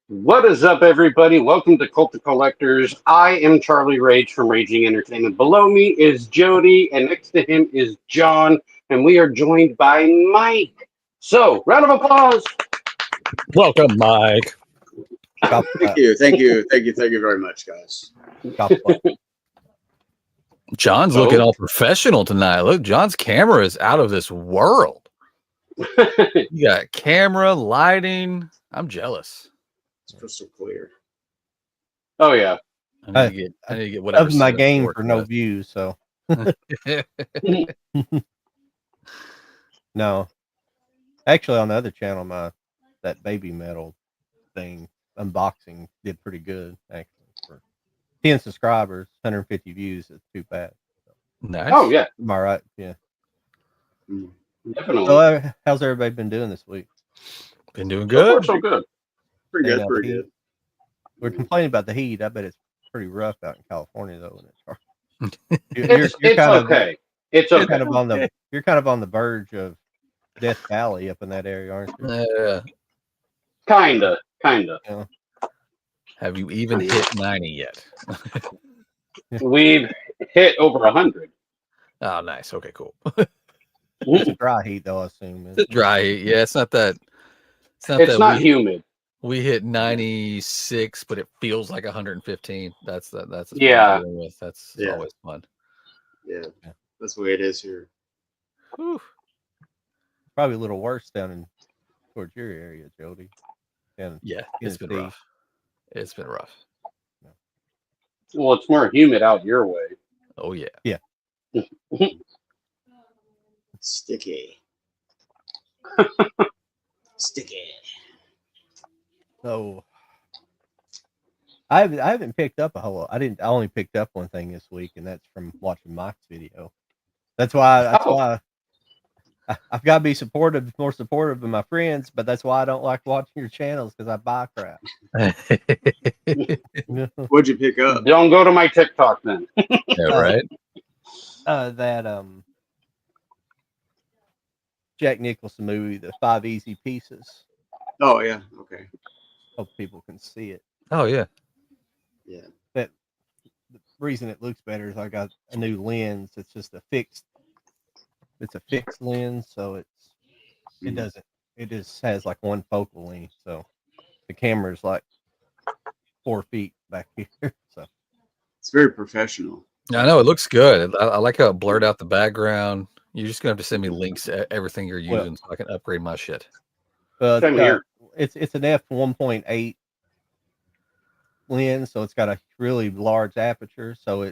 What is up, everybody? Welcome to Cult of Collectors. I am Charlie Rage from Raging Entertainment. Below me is Jody, and next to him is John, and we are joined by Mike. So, round of applause. Welcome, Mike. Thank you, thank you, thank you, thank you very much, guys. John's looking all professional tonight. Look, John's camera is out of this world. You got camera, lighting. I'm jealous. It's crystal clear. Oh yeah. I need to get whatever. Of my game for no views, so no. Actually, on the other channel, that baby metal thing unboxing did pretty good. Actually, for 10 subscribers, 150 views. It's too bad. Nice. Oh yeah. Am I right? Yeah. Definitely. So, how's everybody been doing this week? Been doing So far, good. so good. Pretty good, pretty good. We're complaining about the heat. I bet it's pretty rough out in California, though. It's okay. It's okay. You're kind of on the verge of Death Valley up in that area, aren't you? Kinda. Yeah. Have you even hit 90 yet? We've hit over 100. Oh, nice. Okay, cool. It's a dry heat, though. I assume It's dry heat. Yeah, it's not that. It's not humid. We hit 96, but it feels like 115. That's Yeah. That's Yeah. always fun. Yeah, that's the way it is here. Whew. Probably a little worse down towards your area, Jody. Yeah, it's been rough. It's been rough. Well, it's more humid out your way. Oh yeah. Yeah. Sticky. Sticky. So I haven't picked up a whole lot. I only picked up one thing this week, and that's from watching Mike's video. That's why I've got to be more supportive of my friends, but that's why I don't like watching your channels, because I buy crap. What'd you pick up? Don't go to my TikTok then. Yeah, right. That Jack Nicholson movie, The 5 Easy Pieces. Oh yeah, okay. Hope people can see it. Oh yeah. Yeah. That the reason it looks better is I got a new lens. It's just a fixed lens, so it just has like one focal length. So the camera's like 4 feet back here. So It's very professional. I know it looks good. I like how it blurred out the background. You're just gonna have to send me links to everything you're using so I can upgrade my shit. Same here. It's an f1.8 lens, so it's got a really large aperture. So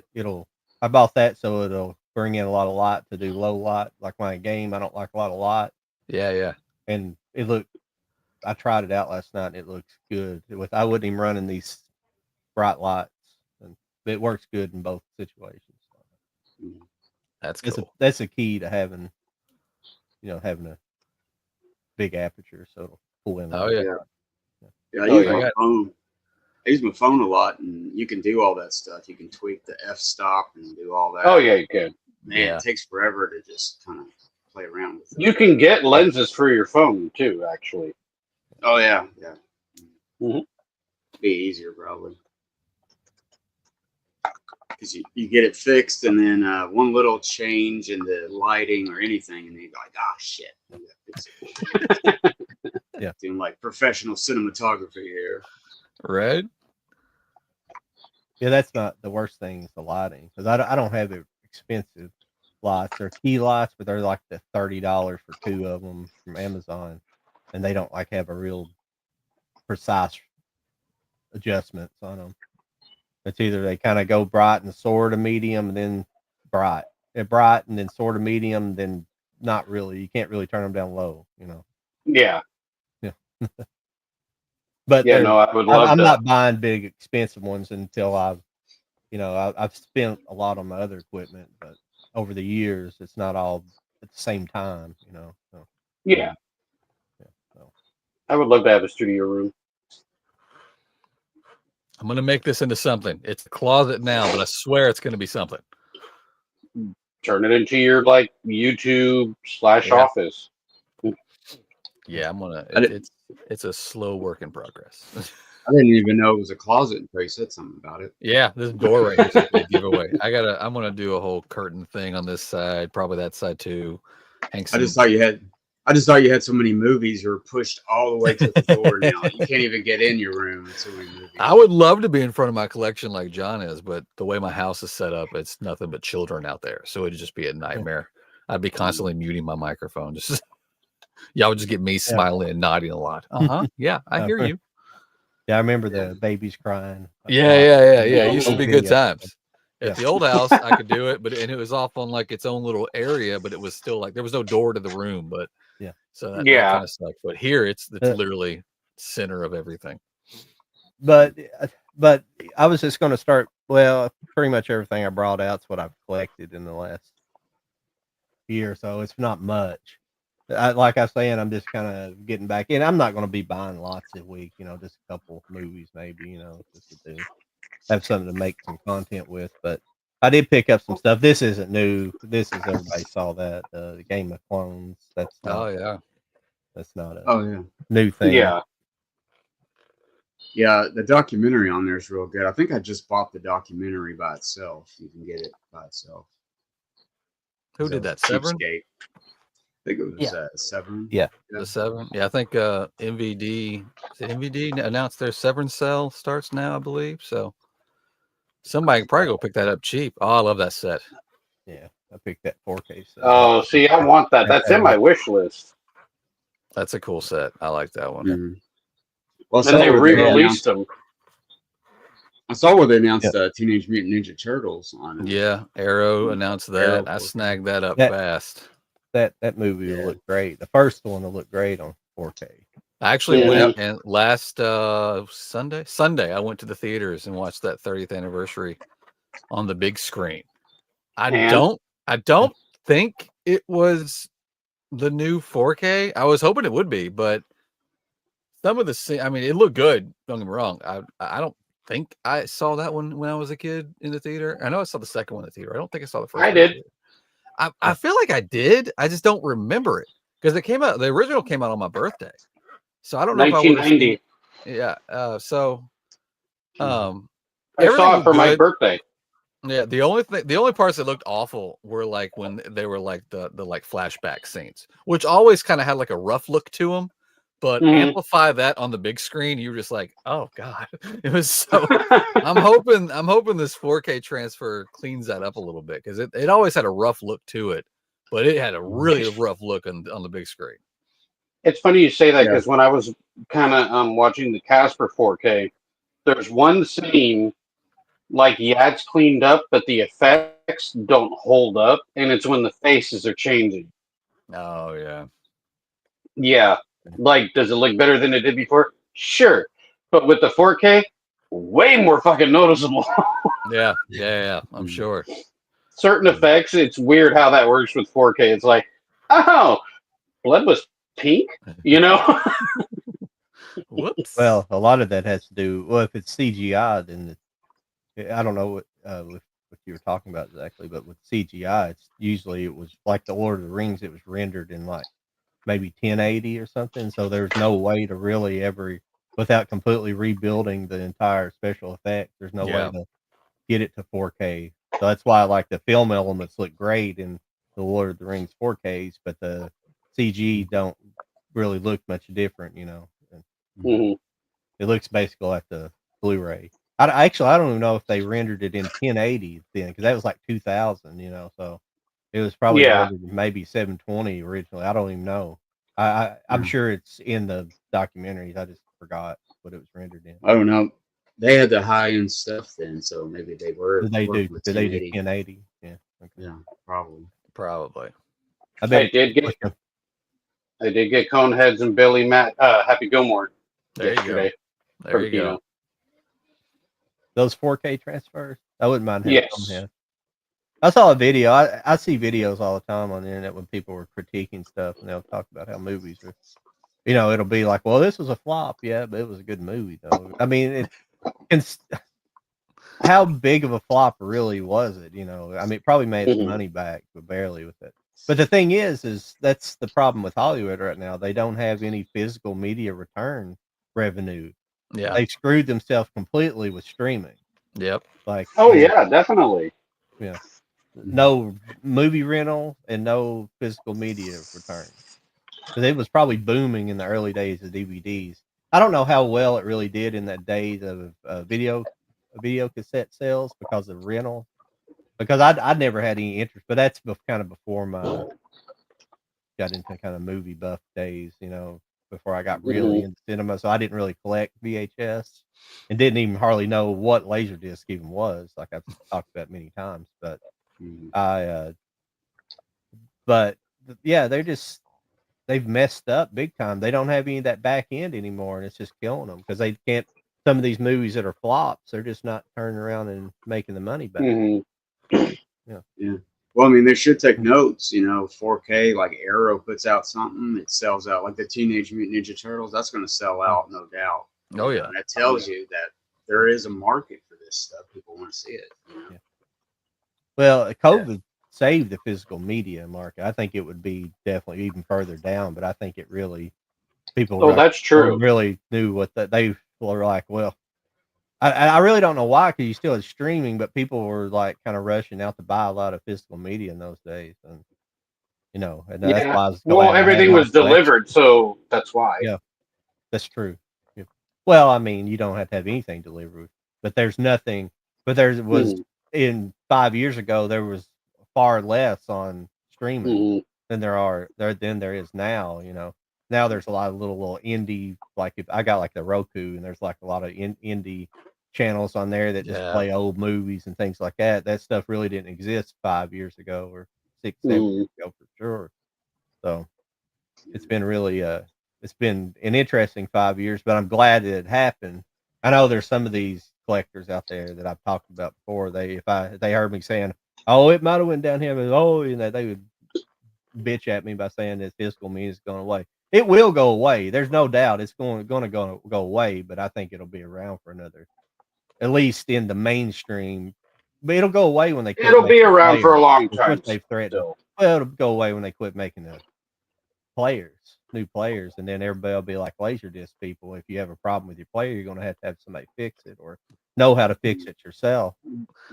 I bought that so it'll bring in a lot of light to do low light. Like my game, I don't like a lot of light. Yeah. And I tried it out last night and it looks good. I wouldn't even run in these bright lights, and it works good in both situations. That's cool. That's a key to having a big aperture, so it'll pull in. Oh yeah. Yeah, I use my phone. I use my phone a lot, and you can do all that stuff. You can tweak the f-stop and do all that. Oh yeah, you can. Man, it takes forever to just kind of play around with it. You can get lenses for your phone too, actually. Oh yeah. Mhm. Be easier probably. Because you get it fixed, and then one little change in the lighting or anything, and then you're like, oh shit. Yeah. Doing like professional cinematography here. Right. Yeah, that's not the worst thing. Is the lighting, because I don't have expensive lights. They're key lights, but they're like the $30 for 2 of them from Amazon, and they don't like have a real precise adjustments on them. It's either they kind of go bright and sort of medium, and then bright. They're bright and then sort of medium, then not really. You can't really turn them down low, Yeah. But yeah, no, I would love I'm that. not buying big expensive ones until I've spent a lot on my other equipment, but over the years it's not all at the same time, So, Yeah. So. I would love to have a studio room. I'm gonna make this into something. It's a closet now, but I swear it's gonna be something. Turn it into your YouTube / office. Yeah, I'm gonna. It's a slow work in progress. I didn't even know it was a closet until you said something about it. Yeah, this door right here is a big giveaway. I'm gonna do a whole curtain thing on this side, probably that side too. I just thought you had so many movies are pushed all the way to the door now. You can't even get in your room with so many movies. I would love to be in front of my collection like John is, but the way my house is set up, it's nothing but children out there. So it'd just be a nightmare. I'd be constantly muting my microphone. Just y'all would just get me smiling and nodding a lot. Yeah, I hear you. Yeah, I remember the babies crying. Yeah. It used to be good times. At the old house, I could do it, and it was off on like its own little area, but it was still like there was no door to the room. But so that kind of sucked. But here, it's literally center of everything. But I was just going to start. Well, pretty much everything I brought out is what I've collected in the last year, so it's not much. Like I was saying, I'm just kind of getting back in. I'm not going to be buying lots a week, just a couple movies, maybe, just to have something to make some content with. But I did pick up some stuff. This isn't new. This is everybody saw that the Game of Clones. That's not, that's not a new thing. Yeah, the documentary on there is real good. I think I just bought the documentary by itself. You can get it by itself. Who did that? Severn? I think it was Severn. Yeah. The Severn. Yeah, I think MVD announced their Severn sale starts now, I believe. So somebody can probably go pick that up cheap. Oh, I love that set. Yeah, I picked that 4K set. Oh, see, I want that. That's in my wish list. That's a cool set. I like that one. Mm-hmm. Well, and they re-released them. I saw where they announced Teenage Mutant Ninja Turtles on it. Yeah, Arrow announced that. I snagged that up fast. That movie will look great. The first one will look great on 4K. I actually went and last Sunday I went to the theaters and watched that 30th anniversary on the big screen. I don't think it was the new 4K. I was hoping it would be, but some of the scene, I mean, it looked good. Don't get me wrong. I don't think I saw that one when I was a kid in the theater. I know I saw the second one in the theater. I don't think I saw the first one. I did. I feel like I did. I just don't remember it because it came out. The original came out on my birthday, so I don't know 1990. if I would have. Yeah. So, I saw it for my birthday. Yeah. The only parts that looked awful were like when they were like the like flashback scenes, which always kind of had like a rough look to them. But amplify that on the big screen, you were just like, oh god, it was so. I'm hoping this 4K transfer cleans that up a little bit because it always had a rough look to it, but it had a really rough look on the big screen. It's funny you say that because when I was kind of watching the cast for 4K, there's one scene like it's cleaned up, but the effects don't hold up, and it's when the faces are changing. Oh yeah. Yeah. Like, does it look better than it did before? Sure. But with the 4K, way more fucking noticeable. Yeah. I'm sure. Certain effects, it's weird how that works with 4K. It's like, oh, blood was pink, Whoops. Well, a lot of that has to do, if it's CGI, then I don't know what you were talking about exactly, but with CGI, it was like the Lord of the Rings, it was rendered in like maybe 1080 or something, so there's no way to really ever, without completely rebuilding the entire special effect, there's no way to get it to 4K. So that's why like the film elements look great in the Lord of the Rings 4Ks, but the CG don't really look much different, It looks basically like the Blu-ray. I don't even know if they rendered it in 1080 then, because that was like 2000, so it was probably maybe 720 originally. I don't even know. I'm sure it's in the documentaries. I just forgot what it was rendered in. I don't know. They had the high end stuff then, so maybe they were. Did they do 1080? Yeah. Okay. Yeah, probably. I bet I did get Coneheads and Billy Matt Happy Gilmore yesterday. There you go. Those 4K transfers, I wouldn't mind having Yes. I saw a video. I see videos all the time on the internet when people were critiquing stuff, and they'll talk about how movies are. It'll be like, well, this was a flop, but it was a good movie, though. I mean, how big of a flop really was it? I mean, it probably made its money back, but barely with it. But the thing is that's the problem with Hollywood right now. They don't have any physical media return revenue. Yeah. They screwed themselves completely with streaming. Yep. Like, Oh yeah, definitely. yeah, no movie rental and no physical media return. Because it was probably booming in the early days of DVDs. I don't know how well it really did in that days of video cassette sales because of rental. Because I'd never had any interest, but that's kind of before my got into kind of movie buff days, before I got really into cinema. So I didn't really collect VHS and didn't even hardly know what Laserdisc even was, like I've talked about many times. But I, but yeah, they've messed up big time. They don't have any of that back end anymore, and it's just killing them because they can't. Some of these movies that are flops, they're just not turning around and making the money back. Yeah. Well, I mean, they should take notes. 4K, like Arrow puts out something, it sells out. Like the Teenage Mutant Ninja Turtles, that's going to sell out, no doubt. Oh yeah. And that tells you that there is a market for this stuff. People want to see it. Yeah. Well, COVID saved the physical media market. I think it would be definitely even further down, but I think it really people. Oh, that's true. Really knew what they were like. Well, I really don't know why, because you still had streaming, but people were like kind of rushing out to buy a lot of physical media in those days, and and that's why I was glad everything was delivered, so that's why. Yeah, that's true. Yeah. Well, I mean, you don't have to have anything delivered, but there's nothing. But there was in 5 years ago, there was far less on streaming than there is now. Now there's a lot of little indie, like if I got like the Roku, and there's like a lot of indie channels on there that just play old movies and things like that. That stuff really didn't exist 5 years ago or 6, 7 years ago for sure. So it's been really it's been an interesting 5 years, but I'm glad that it happened. I know there's some of these collectors out there that I've talked about before. If they heard me saying, "Oh, it might have went down here," and they would bitch at me by saying that physical media is going away. It will go away. There's no doubt it's going to go away, but I think it'll be around for another, at least in the mainstream. But it'll go away when they quit. It'll be around for a long time. What they've threatened. Well, it'll go away when they quit making the new players, and then everybody will be like Laserdisc people. If you have a problem with your player, you're going to have somebody fix it or know how to fix it yourself.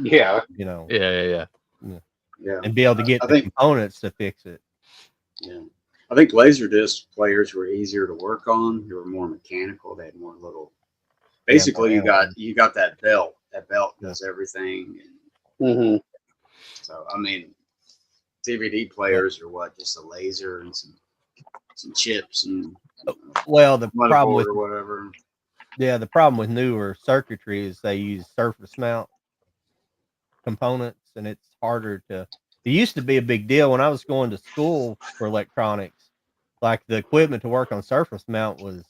Yeah. Yeah. And be able to get the components to fix it. Yeah. I think Laserdisc players were easier to work on. They were more mechanical. They had more little. Basically, you got that belt. That belt does everything. So I mean, DVD players are what? Just a laser and some chips and the problem with whatever. Yeah, the problem with newer circuitry is they use surface mount components, and it's harder to. It used to be a big deal when I was going to school for electronics. Like the equipment to work on surface mount was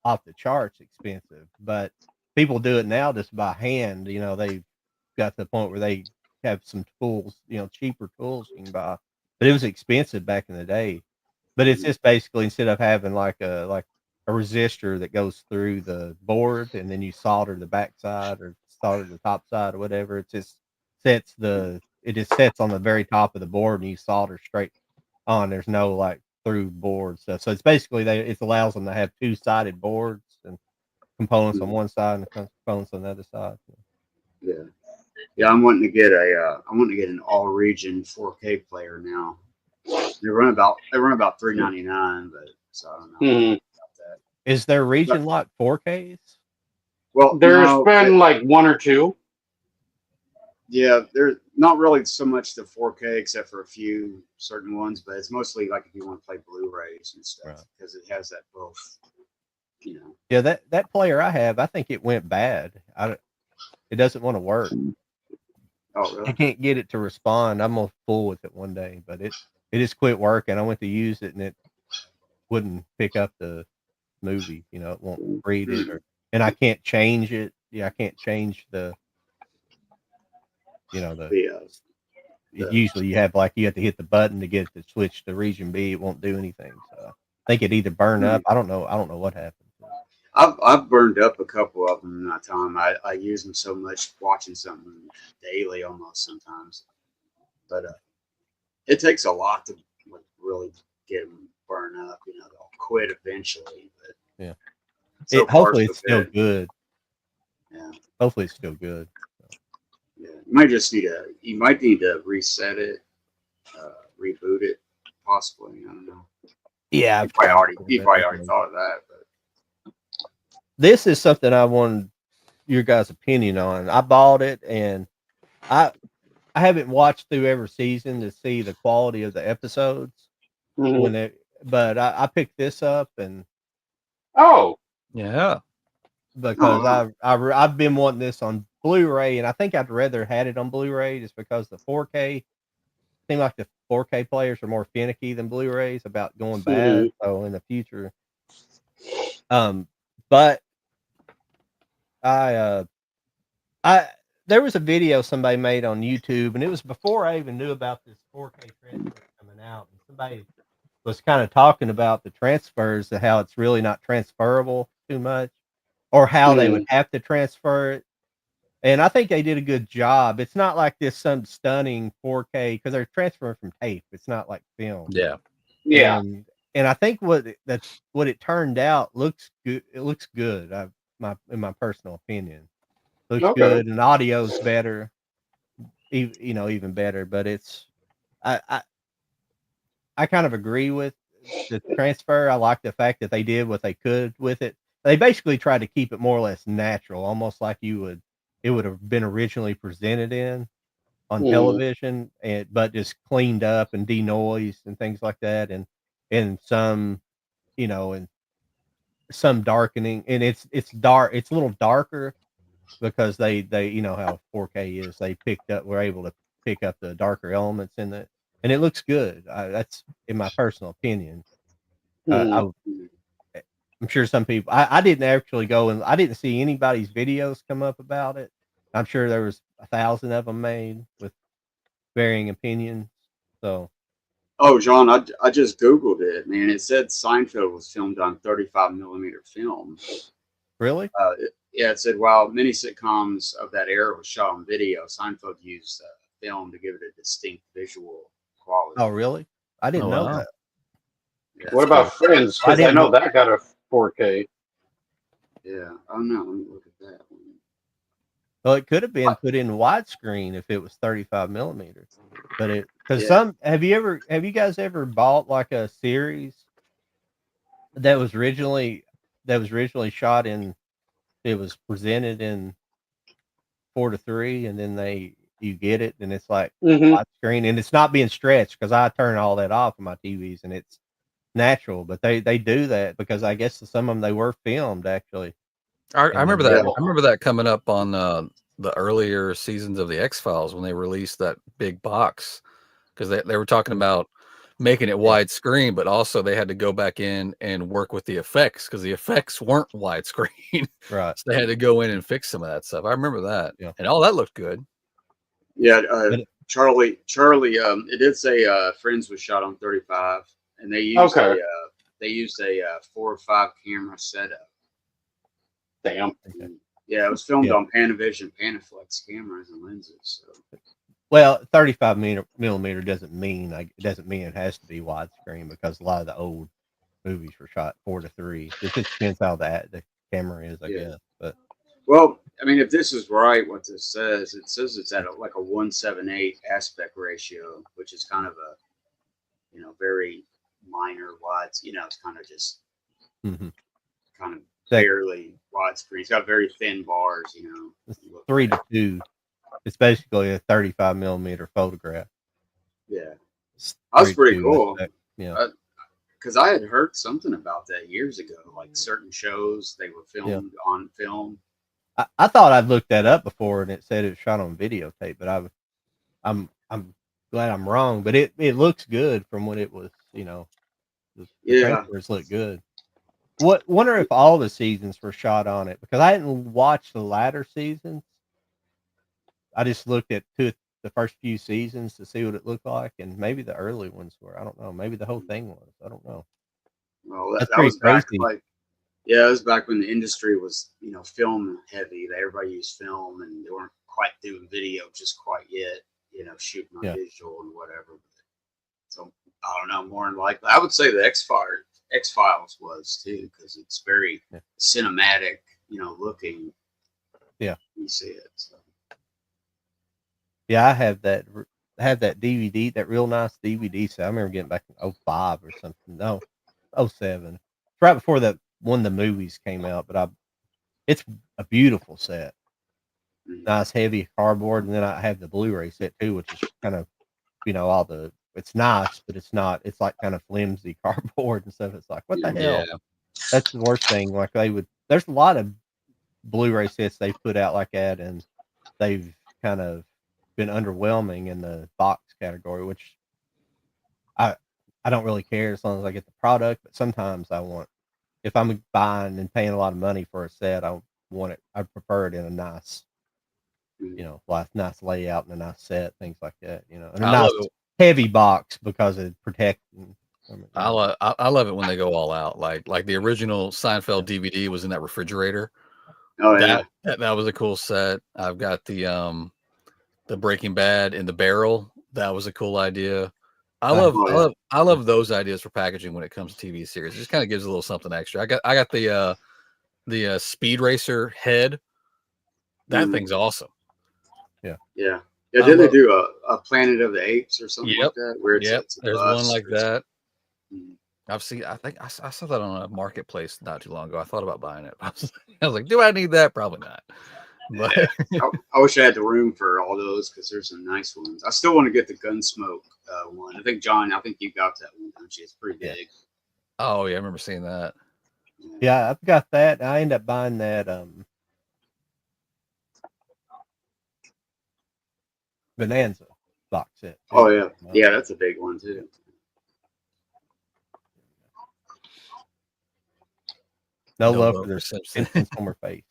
off the charts expensive, but people do it now just by hand. They've got to the point where they have some tools, cheaper tools you can buy, but it was expensive back in the day. But it's just basically, instead of having like a resistor that goes through the board and then you solder the back side or solder the top side or whatever, it just sets on the very top of the board and you solder straight on. There's no like through board stuff. So it's basically it allows them to have two-sided boards and components on one side and components on the other side. Yeah. I'm wanting to get an all-region 4K player now. They run about $399, but so I don't know about that. Is there region lock 4Ks? Well, there's been like one or two. Yeah, there's not really so much the 4K except for a few certain ones, but it's mostly like if you want to play Blu-rays and stuff because it has that both. Yeah, that player I have, I think it went bad. It doesn't want to work. Oh, really? I can't get it to respond. I'm gonna fool with it one day, but it just quit working. I went to use it and it wouldn't pick up the movie. It won't read it, and I can't change it. Yeah, I can't change the. Usually you have to hit the button to get it to switch to region B. It won't do anything. So I think it either burned up. I don't know what happened. I've burned up a couple of them in that time. I use them so much, watching something daily almost sometimes. But it takes a lot to really get them burned up. They'll quit eventually. But So far, hopefully so it's still good. good. Yeah. Hopefully it's still good. Yeah. You might need to reset it, reboot it, possibly. I don't know. Yeah, You probably already thought of that, but this is something I wanted your guys' opinion on. I bought it and I I haven't watched through every season to see the quality of the episodes Mhm. but I picked this up and Oh, Yeah. because wow. I've been wanting this on Blu-ray and I think I'd rather had it on Blu-ray just because the 4K seem like the 4K players are more finicky than Blu-rays about going bad. mhm. So in the future, um, but I I there was a video somebody made on YouTube, and it was before I even knew about this 4K transfer coming out. And somebody was kind of talking about the transfers and how it's really not transferable too much, or how they would Mhm. have to transfer it. And I think they did a good job. It's not like this some stunning 4K because they're transferring from tape. It's not like film. Yeah. Yeah. And I think what it turned out looks good. It looks good. In my personal opinion, looks Okay. good, and audio's better. Even better. But I, I I kind of agree with the transfer. I like the fact that they did what they could with it. They basically tried to keep it more or less natural, almost like it would have been originally presented in on Mhm. television, but just cleaned up and denoised and things like that, and some and some darkening, and it's dark. It's a little darker because they how 4K is. They were able to pick up the darker elements in it, and it looks good. That's in my personal opinion. Mhm. I'm sure some people. I didn't actually go and I didn't see anybody's videos come up about it. I'm sure there was 1,000 of them made with varying opinions. So Oh, John, I just Googled it, man. It said Seinfeld was filmed on 35 millimeter film. really, Yeah, it said while many sitcoms of that era was shot on video, Seinfeld used film to give it a distinct visual oh quality. really? I Oh didn't know wow. that. Yeah, What That's about cool. Friends? I Because I didn't know know. that got a 4K. yeah. Oh no, let me look at that one. Well, it could have been put in widescreen if it was 35 millimeter. But it because Yeah. some have you guys ever bought like a series that was originally shot in it was presented in 4:3 and then you get it and it's like Mhm. widescreen and it's not being stretched because I turn all that off on my TVs and it's natural, but they do that because I guess some of them they were filmed actually I and they remember were that. Yeah. able. I remember that coming up on the earlier seasons of the X-Files when they released that big box because they were talking about making it Yeah, widescreen, but also they had to go back in and work with the effects because the effects weren't widescreen. right. So they had to go in and fix some of that stuff. I remember that. Yeah, And all that looked good. Yeah. but Charlie. It did say Friends was shot on 35, and Okay. they used a 4 or 5 camera setup. Damn. okay. Yeah, it was filmed Yeah. on Panavision Panaflex cameras and lenses. So Well, 35 millimeter doesn't mean it has to be widescreen because a lot of the old movies were shot 4:3. It just depends how the camera is, I yeah. guess. But Well, I mean, if this is right, what this says, it says it's at like a 178 aspect ratio, which is kind of a very minor wide. It's kind of just mhm. kind of That barely widescreen. It's got very thin bars. it's You look 3:2. It's basically a 35 millimeter photograph. yeah, It's that's pretty 3:2 cool. aspect. Yeah, Because I had heard something about that years ago, like certain shows they were yeah. filmed on film. I thought I'd looked that up before and it said it was shot on videotape, but I'm glad I'm wrong. But it looks good from when it was. The Yeah. transfers look good. What wonder if all the seasons were shot on it because I hadn't watched the latter seasons. I just looked at the first few seasons to see what it looked like, and maybe the early ones were. I don't know. Maybe the whole thing was. I don't know. Well, That's that pretty was back crazy. like yeah, it was back when the industry was film heavy. Everybody used film, and they weren't quite doing video just quite yet. Shooting on Yeah. digital and whatever. So I don't know. More than likely, I would say the X-Files was too, because it's very cinematic, looking. Yeah, you see it. So. Yeah, I have that DVD, that real nice DVD set. I remember getting back in 05 or something. No, 07. It's right before that one of the movies came out, but it's a beautiful set. Nice heavy cardboard, and then I have the Blu-ray set too, which is kind of, it's nice, but it's not. It's like kind of flimsy cardboard and stuff. It's like, what the hell? Yeah. That's the worst thing. Like there's a lot of Blu-ray sets they've put out like that, and they've kind of been underwhelming in the box category, which I don't really care as long as I get the product. But sometimes if I'm buying and paying a lot of money for a set, I prefer it in a nice, nice layout and a nice set, things like that, and a nice heavy box because it protects. I love it when they go all out. Like the original Seinfeld DVD was in that refrigerator. Oh yeah, that was a cool set. I've got the Breaking Bad in the barrel. That was a cool idea. I love those ideas for packaging when it comes to TV series. It just kind of gives a little something extra. I got the Speed Racer head. That thing's awesome. Yeah. Did they do a Planet of the Apes or something like that? Where there's one like that. I think I saw that on a marketplace not too long ago. I thought about buying it. I was like, do I need that? Probably not. But I wish I had the room for all those, because there's some nice ones. I still want to get the Gunsmoke one. I think, John, you got that one, don't you? It's pretty big. Oh yeah, I remember seeing that. Yeah, I've got that. I ended up buying that Bonanza box set. Oh yeah, yeah, that's a big one too. No love for their Simpsons Homer face.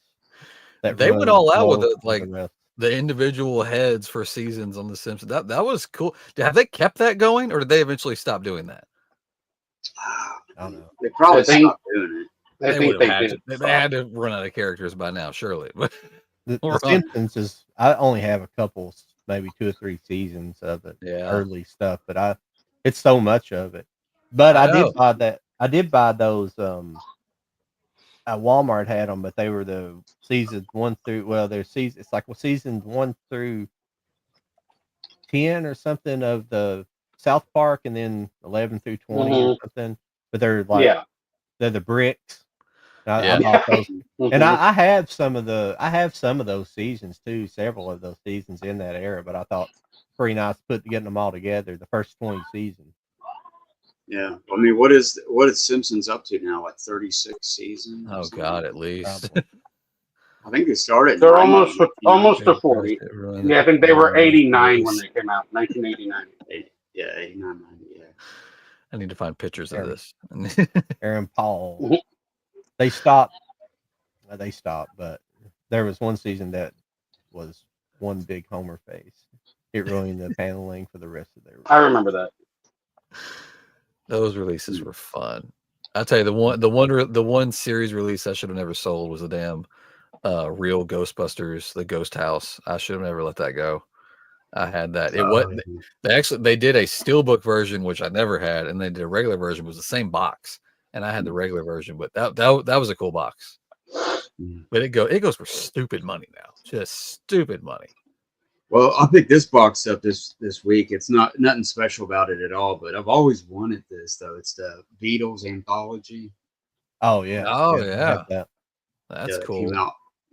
They went all out with it, the individual heads for seasons on the Simpsons. That was cool. Have they kept that going, or did they eventually stop doing that? I don't know. They probably stopped doing it. I think they had to run out of characters by now, surely. The Simpsons is. I only have a couple, maybe 2 or 3 seasons of it. Yeah. Early stuff, but it's so much of it. But I did buy that. I did buy those. Walmart had them, but they were the seasons 1 through. Well, they're season. It's like seasons 1 through 10 or something of the South Park, and then 11 through 20 or something. But they're like they're the bricks. I bought those. And I have some of those seasons too. Several of those seasons in that era. But I thought pretty nice getting them all together. The first 20 seasons. Yeah, I mean, what is Simpsons up to now? Like 36 seasons? Oh God, at least. I think they started. They're almost to 40. Yeah, I think they were 89 when they came out, 1989. Yeah, 89, 90. Yeah. I need to find pictures of this. Aaron Paul. They stopped, but there was one season that was one big Homer face. It ruined the paneling for the rest of their. I remember that. Those releases were fun. I'll tell you, the one series release I should have never sold was the damn real Ghostbusters, the Ghost House. I should have never let that go. I had that. They did a steelbook version, which I never had, and they did a regular version. It was the same box, and I had the regular version, but that was a cool box. But it goes for stupid money now, just stupid money. Well, I think this box up this week, it's nothing special about it at all, but I've always wanted this though. It's the Beatles anthology. Oh yeah. Oh yeah. That's cool.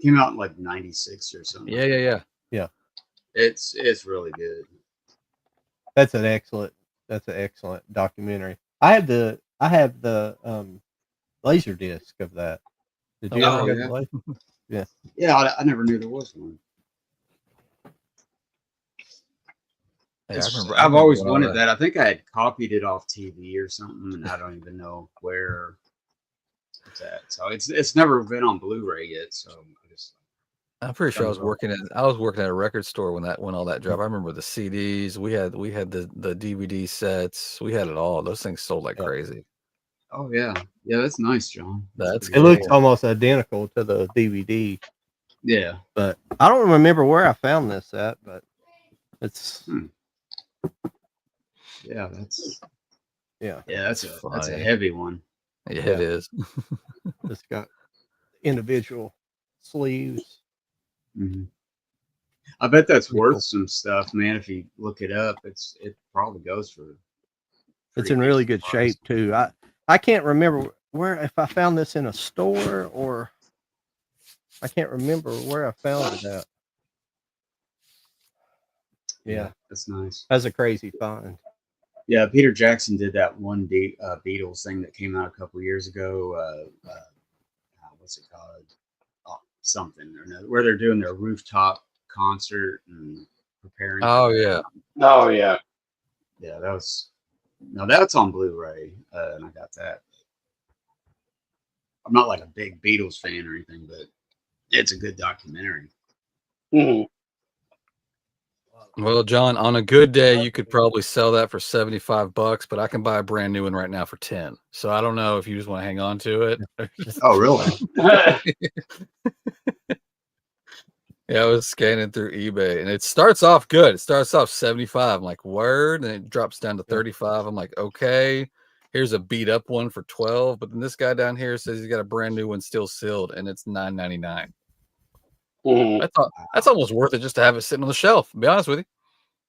Came out in like 96 or something. Yeah. It's really good. That's an excellent documentary. I have the laser disc of that. Did you ever get the laser? Yeah. Yeah, I never knew there was one. Yeah, I've always wanted that. I think I had copied it off TV or something, and I don't even know where it's at. So it's never been on Blu-ray yet. So I'm pretty sure I was working at a record store when all that dropped. I remember the CDs. We had the DVD sets. We had it all. Those things sold like crazy. Oh yeah, that's nice, John. It looks almost identical to the DVD. Yeah, but I don't remember where I found this at. But it's. Yeah, that's a heavy one. Yeah, it is. It's got individual sleeves. Mhm. I bet that's Pretty worth cool. some stuff, man. If you look it up, it probably goes for. It's pretty in really decent good price. shape too. I can't remember where if I found this in a store or I can't remember where I found it at. Yeah, That's nice. that's a crazy find. Yeah, Peter Jackson did that one Beatles thing that came out a couple years ago. What's it called? Oh, something or another, where they're doing their rooftop concert and preparing. Oh for that. yeah. Oh yeah. Yeah, that's on Blu-ray, and I got that. I'm not like a big Beatles fan or anything, but it's a good documentary. Mhm. Well, John, on a good day, you could probably sell that for $75, but I can buy a brand new one right now for 10. So I don't know if you just want to hang on to it. Oh, really? Yeah, I was scanning through eBay and it starts off good. It starts off 75. I'm like, word, and it drops down to 35. I'm like, okay, here's a beat up one for 12. But then this guy down here says he's got a brand new one still sealed and it's $9.99. Mhm. I thought that's almost worth it just to have it sitting on the shelf, to be honest with you.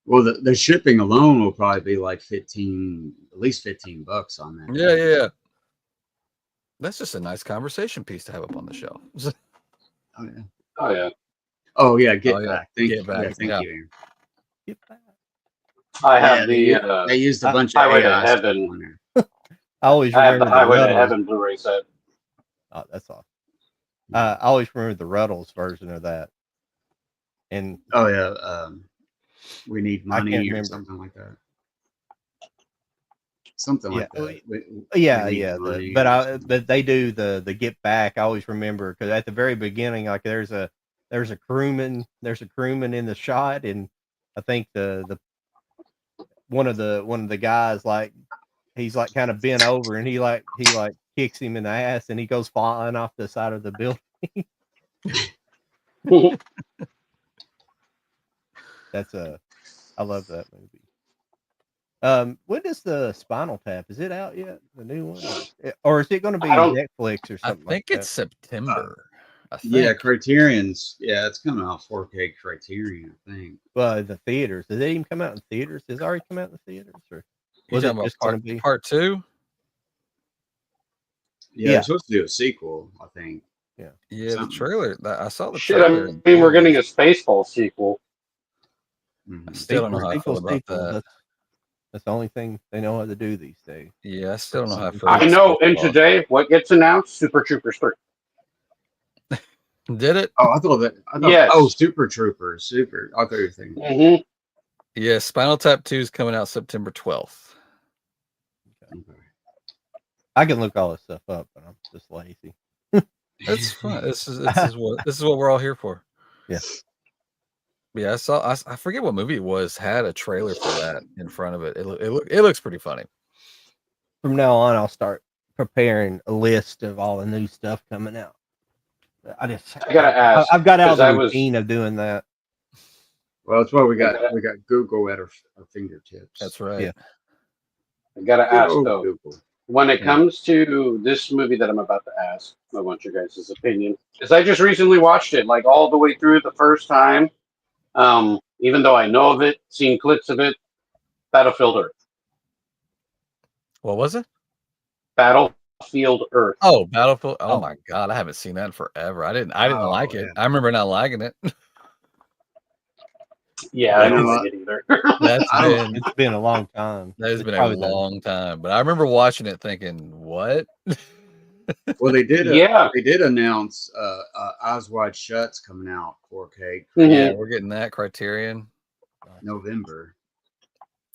Well, the shipping alone will probably be like at least $15 on that. Yeah. That's just a nice conversation piece to have up on the shelf. Oh yeah. Oh yeah. Oh yeah. Get Oh, yeah. back. Thank Get you. back. Yeah, thank Yeah. you, Aaron. Get back. I have Yeah, they used a bunch of Highway to AI stuff Heaven. on there. I always I have the remember Highway to Ruddles. Heaven Blu-ray set. Oh, that's awesome. I always remember the Ruddles version of that. And Oh yeah. We need I can't money or remember. something like that. Something like that. Yeah, We need yeah. money or something. But they do the get back. I always remember because at the very beginning, like there's a crewman in the shot, and I think the one of the guys like he's like kind of bent over, and he kicks him in the ass, and he goes flying off the side of the building. I love that movie. When does the Spinal Tap? Is it out yet? The new one, or is it going to be I don't- Netflix or I something think like it's September. I think. Yeah, Criterion's. Yeah, it's coming out 4K Criterion, I think. Well, the theaters. Did it even come out in theaters? Has it already come out in the theaters, or You was it talking about just going to be? part 2? Yeah, they're supposed to do a sequel, I think. Yeah, Something. the trailer. I saw the Shit, I trailer. mean, we're getting a Spaceball sequel. I still don't know how I feel about Sequel. that. That's the only thing they know how to do these days. Yeah, I still don't know how I feel. I about know. And Spaceball. today, what gets announced? Super Troopers 3. Did it? Oh, I thought. Yes. Oh, Super Troopers. Super. I thought you were thinking. Mm-hmm. Yeah, Spinal Tap 2 is coming out September 12th. Okay. I can look all this stuff up, but I'm just lazy. That's fun. This is what we're all here for. Yeah. Yeah, I forget what movie it was, had a trailer for that in front of it. It looks pretty funny. From now on, I'll start preparing a list of all the new stuff coming out. I gotta ask. I've got out of the I was- routine of doing that. Well, that's why we got Google at our fingertips. That's right. Yeah. I gotta ask though. Google. When it comes to this movie that I'm about to ask, I want your guys' opinion. Because I just recently watched it, like all the way through the first time. Even though I know of it, seen clips of it. Battlefield Earth. What was it? Battlefield Earth. Oh, Battlefield. Oh my God, I haven't seen that in forever. I didn't like it. Yeah. I remember not liking it. Yeah, I don't like it either. It's been a long time. That has It's been a probably long time. But I remember watching it thinking, what? Well, they did. Yeah. They did announce Eyes Wide Shut's coming out 4K Yeah, we're getting that Criterion. November.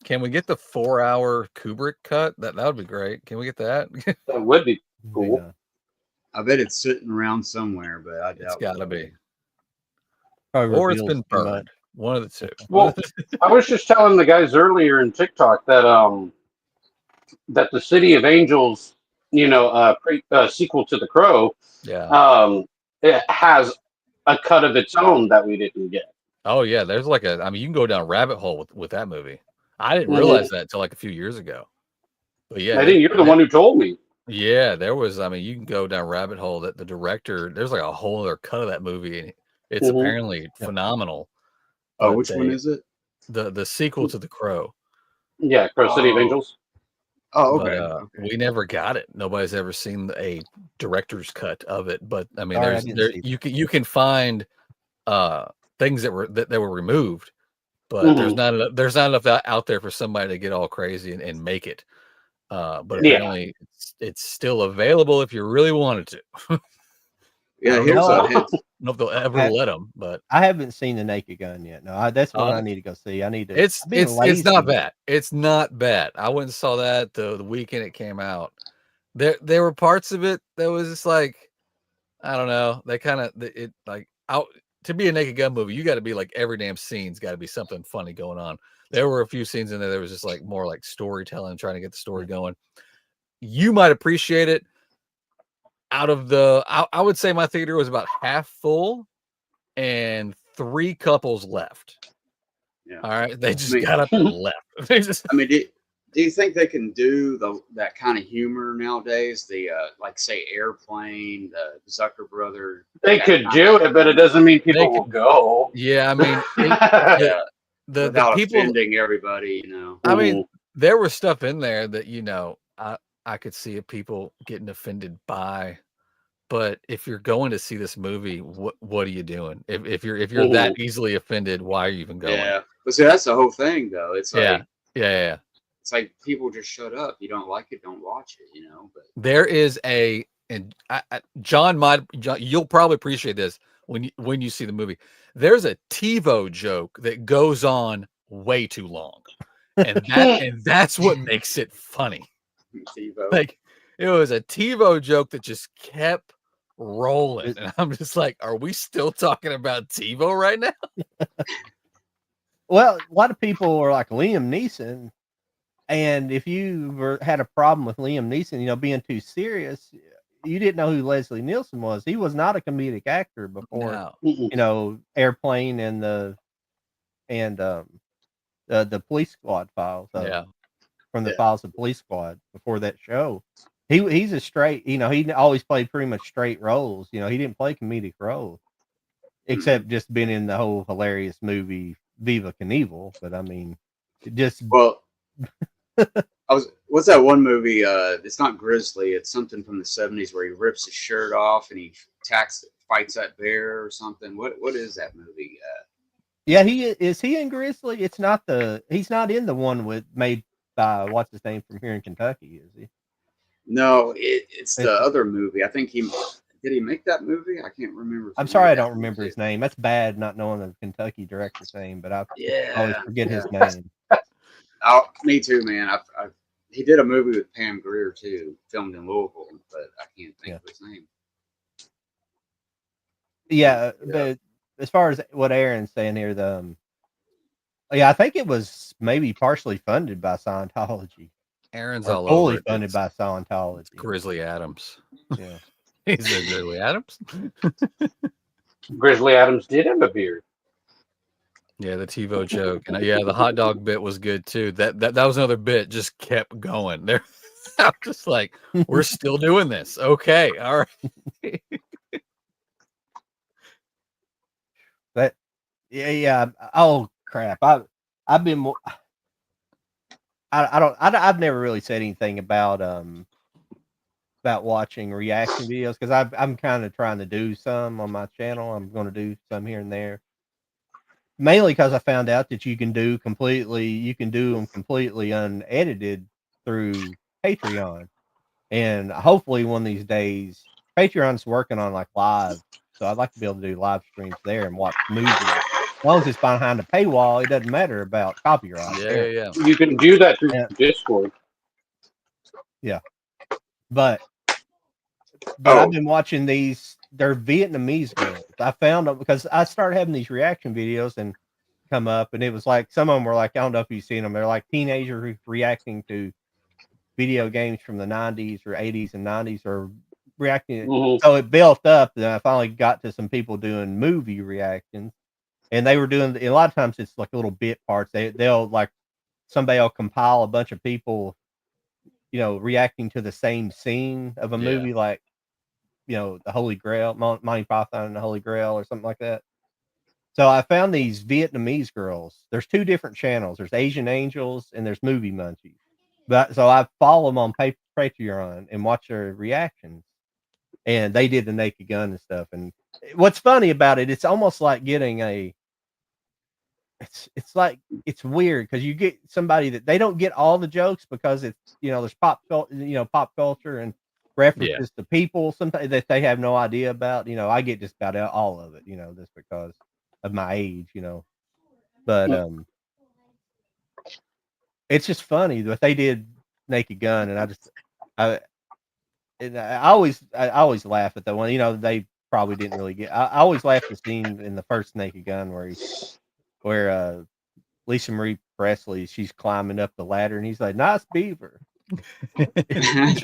Can we get the 4-hour Kubrick cut? That would be great. Can we get that? That would be cool. Yeah. I bet it's sitting around somewhere, but I doubt It's got to be. Probably Or it's reveals been too much. burned. One of the two. Well, I was just telling the guys earlier in TikTok that that the City of Angels, sequel to The Crow, Yeah. it has a cut of its own that we didn't get. Oh yeah, there's like you can go down a rabbit hole with that movie. I didn't realize that until like a few years ago. But yeah, I think you're the one who told me. Yeah, there was. I mean, you can go down rabbit hole that the director. There's like a whole other cut of that movie, and it's Mhm. apparently phenomenal. Oh, But which one is it? the sequel to The Crow? Yeah, Crow City of Oh. Angels. Oh, But okay. we never got it. Nobody's ever seen a director's cut of it. But I mean, Sorry, I didn't see that. you can find things that were removed, but Mhm. there's not enough out there for somebody to get all crazy and make it. But Yeah. apparently it's still available if you really wanted to. Yeah, I don't here's know, a I hit. don't know if they'll ever let them, but I haven't seen the Naked Gun yet. No, that's one I need to go see. I need to. I've been it's not lazy. bad. It's not bad. I went and saw that the weekend it came out. There were parts of it that was just like, I don't know. They kind of it like out to be a Naked Gun movie. You got to be like every damn scene's got to be something funny going on. There were a few scenes in there that was just like more like storytelling, trying to get the story going. You might appreciate it. Out of the, I would say my theater was about half full, and 3 couples left. Yeah. All right, they just mean- got up and left. They just, I mean, do you think they can do that kind of humor nowadays? The like say Airplane, the Zucker brother. They that could kind do of it, but it doesn't mean people They will could- go. yeah, I mean, yeah, the without people. offending everybody, you know. I mean, there was stuff in there that I could see people getting offended by. But if you're going to see this movie, what are you doing? If you're that easily offended, why are you even going? Yeah, but see, that's the whole thing, though. It's like yeah. it's like people just shut up. You don't like it, don't watch it. You know. But There is John, you'll probably appreciate this when you see the movie. There's a TiVo joke that goes on way too long, and that's what makes it funny. TiVo. Like, it was a TiVo joke that just kept rolling, and I'm just like, are we still talking about TiVo right now? Well, a lot of people are like Liam Neeson, and if you had a problem with Liam Neeson, being too serious, you didn't know who Leslie Nielsen was. He was not a comedic actor before, No. Airplane and the Police Squad files. From the files of Police Squad before that show. He's a straight, he always played pretty much straight roles. He didn't play comedic roles except just being in the whole hilarious movie Viva Knievel. But I mean, well, what's that one movie? It's not Grizzly. It's something from the '70s where he rips his shirt off and he fights that bear or something. What is that movie? Yeah, is he in Grizzly? He's not in the one made by what's his name from here in Kentucky, is he? No, it's the other movie. I think did he make that movie? I can't remember. I'm sorry, I don't remember his name. That's bad not knowing the Kentucky director's name, but I always forget his name. Oh, me too, man. He did a movie with Pam Grier too, filmed in Louisville, but I can't think of his name. Yeah, but as far as what Aaron's saying here, I think it was maybe partially funded by Scientology. Aaron's or all fully over it. funded by Scientology. It's Grizzly Adams. Yeah, he's a Grizzly Adams. Grizzly Adams did have a beard. Yeah, the TiVo joke, and the hot dog bit was good too. That was another bit, just kept going. There, I'm just like, we're still doing this. Okay, all right. Yeah. Oh crap! I've been. I've never really said anything about watching reaction videos because I'm kind of trying to do some on my channel. I'm going to do some here and there. Mainly because I found out that you can do them completely unedited through Patreon, and hopefully one of these days Patreon's working on like live, so I'd like to be able to do live streams there and watch movies. As long as it's behind a paywall, it doesn't matter about copyright. Yeah. You can do that through Discord. Yeah, but I've been watching these. They're Vietnamese girls. I found them because I started having these reaction videos and come up, and it was like some of them were like, I don't know if you've seen them. They're like teenagers reacting to video games from the 90s or 80s and 90s, or reacting. So it built up, and I finally got to some people doing movie reactions, and they were doing. A lot of times it's like little bit parts. They'll like somebody will compile a bunch of people reacting to the same scene of a movie, like the Holy Grail, Monty Python and the Holy Grail, or something like that. So I found these Vietnamese girls. There's two different channels. There's Asian Angels and there's Movie Munchies. But so I follow them on Patreon and watch their reactions. And they did the Naked Gun and stuff. And what's funny about it, it's almost like getting it's like it's weird because you get somebody that they don't get all the jokes because it's there's pop culture and references to people sometimes that they have no idea about. I get just about all of it, just because of my age, but it's just funny that they did Naked Gun, and I always laugh at that one. They probably didn't really get. I always laugh at the scene in the first Naked Gun where Lisa Marie Presley, she's climbing up the ladder, and he's like, "Nice beaver." And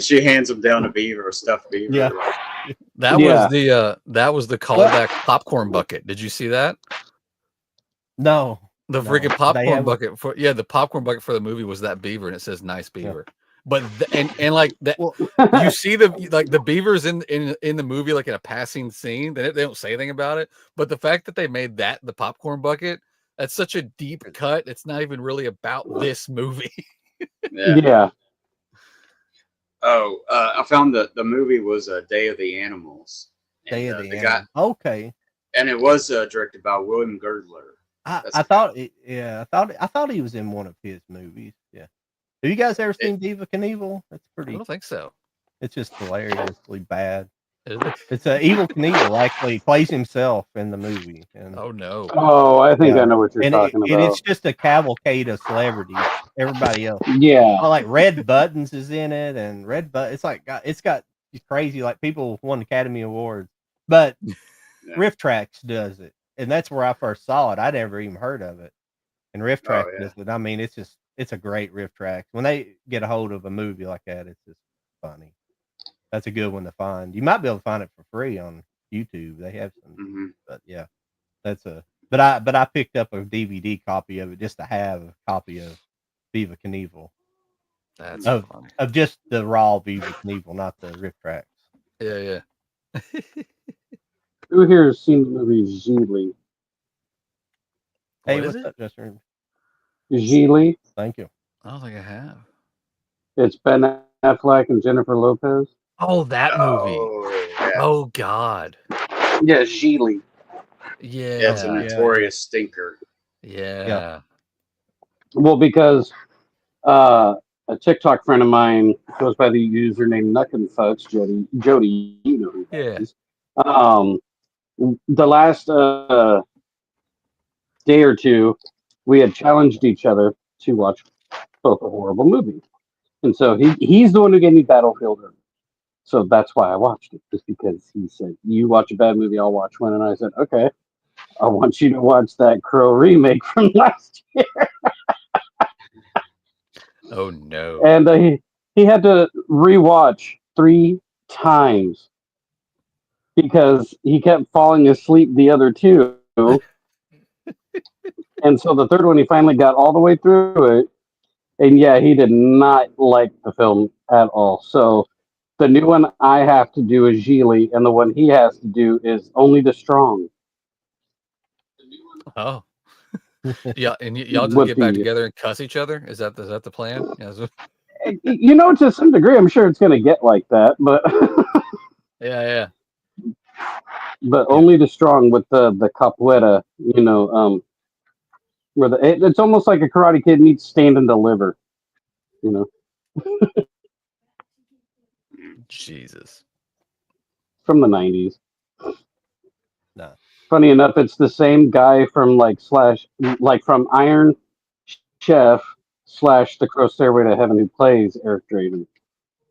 she hands him down a beaver, a stuffed beaver. Yeah. That was the callback popcorn bucket. Did you see that? No. The freaking popcorn bucket the popcorn bucket for the movie was that beaver, and it says "nice beaver." Yeah. But and like that, you see the beavers in the movie like in a passing scene. They don't say anything about it. But the fact that they made that the popcorn bucket, that's such a deep cut. It's not even really about this movie. Yeah. Oh, I found the movie was Day of the Animals. Day of the Animals. Okay. And it was directed by William Girdler. I thought he was in one of his movies. Yeah. Have you guys ever seen Viva Knievel? That's pretty. I don't think so. It's just hilariously bad. It's Evil Knievel actually plays himself in the movie. And, oh no! Oh, I think I know what you're talking about. And it's just a cavalcade of celebrities. Everybody else. Yeah. Like Red Buttons is in it, and it's got crazy, like people won Academy Awards. But Riff Tracks does it, and that's where I first saw it. I never even heard of it. And Riff Tracks does it. I mean, it's a great Riff Tracks. When they get a hold of a movie like that, it's just funny. That's a good one to find. You might be able to find it for free on YouTube. They have some, but yeah, but I picked up a DVD copy of it just to have a copy of Viva Knievel. That's funny. Of just the raw Viva Knievel, not the Riff Tracks. Yeah. Who here has seen the movie Geely? Hey, what's up, Justin? Geely. Thank you. I don't think I have. It's Ben Affleck and Jennifer Lopez. Oh, that movie. Oh God. Yeah, Geely. Yeah. It's a notorious stinker. Yeah. Well, because a TikTok friend of mine goes by the username Nuckenfucks, Jody, you know who that is. The last day or two, we had challenged each other to watch both a horrible movie. And so he's the one who gave me Battlefield Earth. So that's why I watched it, just because he said, you watch a bad movie, I'll watch one. And I said, okay, I want you to watch that Crow remake from last year. Oh, no. And he had to rewatch 3 times because he kept falling asleep the other 2. And so the third one, he finally got all the way through it. And yeah, he did not like the film at all. So the new one I have to do is Geely, and the one he has to do is Only the Strong. Oh. Yeah, and y'all just get back together and cuss each other? Is that the plan? Yeah, to some degree, I'm sure it's going to get like that, but yeah. But Only the Strong with the capoeira, where it's almost like a Karate Kid meets Stand and Deliver, Jesus. From the 90s. No. Funny enough, it's the same guy from from Iron Chef / The Crow Stairway to Heaven who plays Eric Draven.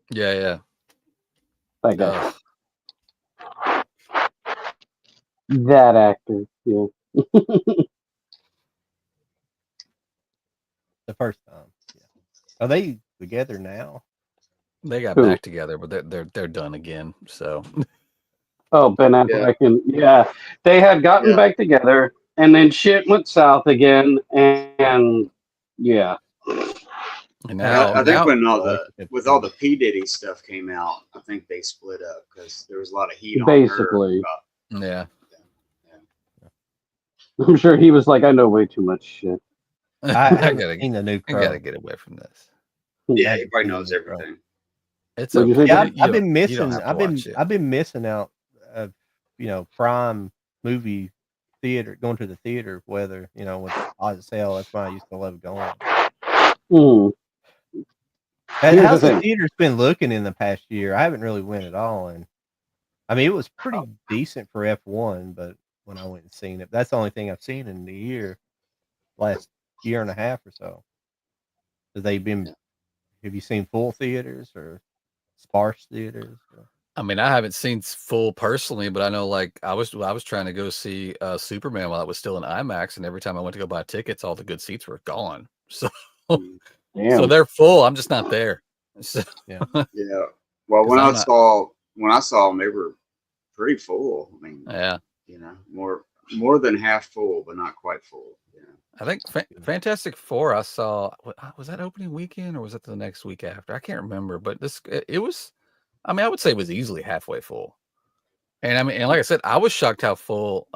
Yeah. That guy. That actor, yeah. The first time. Yeah. Are they together now? They got back together, but they're done again. So. Oh, Ben Affleck and they had gotten back together, and then shit went south again, and yeah. And now, I think when with all the P Diddy stuff came out, I think they split up because there was a lot of heat on Basically. her. yeah. I'm sure he was like, I know way too much shit. I haven't seen the new I Crow. gotta get away from this. Yeah, I he haven't probably seen the knows new Crow. everything. It's What'd you okay. say, Yeah, Jim? I've been You don't missing. have to I've been watch it. I've been missing out of prime movie theater, going to the theater. Whether with hot as hell. That's why I used to love going. Hmm. And Here's how's the the thing. theater's been looking in the past year? I haven't really went at all, and I mean it was pretty decent for F1, but when I went and seen it, that's the only thing I've seen in the last year and a half or so. Have they been? Have you seen full theaters or sparse theaters? I mean, I haven't seen full personally, but I know like I was trying to go see Superman while it was still in IMAX, and every time I went to go buy tickets, all the good seats were gone. So Damn. they're full. I'm just not there. So, Yeah. Yeah. Well, when I saw them, they were pretty full. I mean, yeah. More than half full, but not quite full. Yeah. I think Fantastic Four I saw, was that opening weekend or was it the next week after? I can't remember, but it was, I mean, I would say it was easily halfway full. And I mean, and like I said, I was shocked how full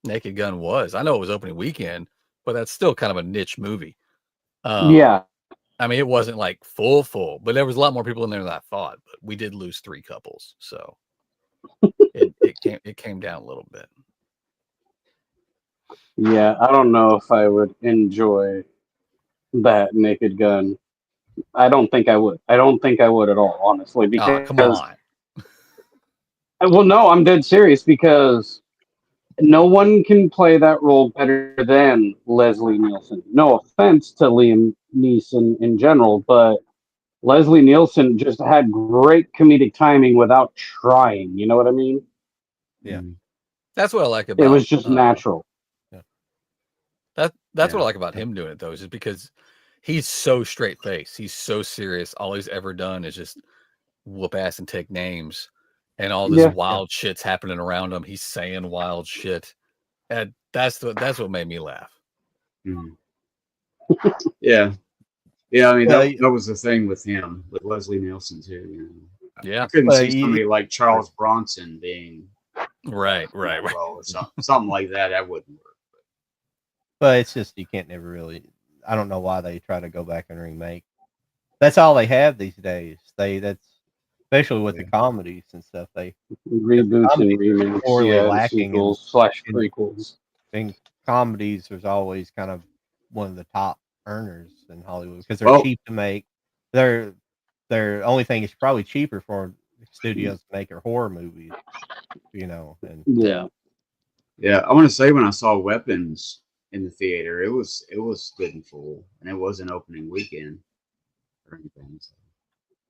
Naked Gun was. I know it was opening weekend, but that's still kind of a niche movie. Yeah. I mean, it wasn't like full, but there was a lot more people in there than I thought. But we did lose 3 couples, so it came down a little bit. Yeah, I don't know if I would enjoy that Naked Gun. I don't think I would. I don't think I would at all, honestly. Because Come on. well, no, I'm dead serious because no one can play that role better than Leslie Nielsen. No offense to Liam Neeson in general, but Leslie Nielsen just had great comedic timing without trying. You know what I mean? Yeah. That's what I like It about was just natural. That's what I like about him doing it though, is just because he's so straight faced. He's so serious. All he's ever done is just whoop ass and take names, and all this wild shit's happening around him. He's saying wild shit, and that's what made me laugh. Mm-hmm. Yeah. I mean that was the thing with him, with Leslie Nielsen too. Yeah, I couldn't see somebody like Charles Bronson being right. Well, or something like that. That wouldn't work. But it's just you can't never really. I don't know why they try to go back and remake. That's all they have these days. That's especially with the comedies and stuff. They reboots and remakes, lacking sequels / prequels. And comedies was always kind of one of the top earners in Hollywood because they're cheap to make. Their only thing is probably cheaper for studios to make are horror movies, And yeah. I want to say when I saw Weapons in the theater, it was good and full, and it wasn't opening weekend or anything. So.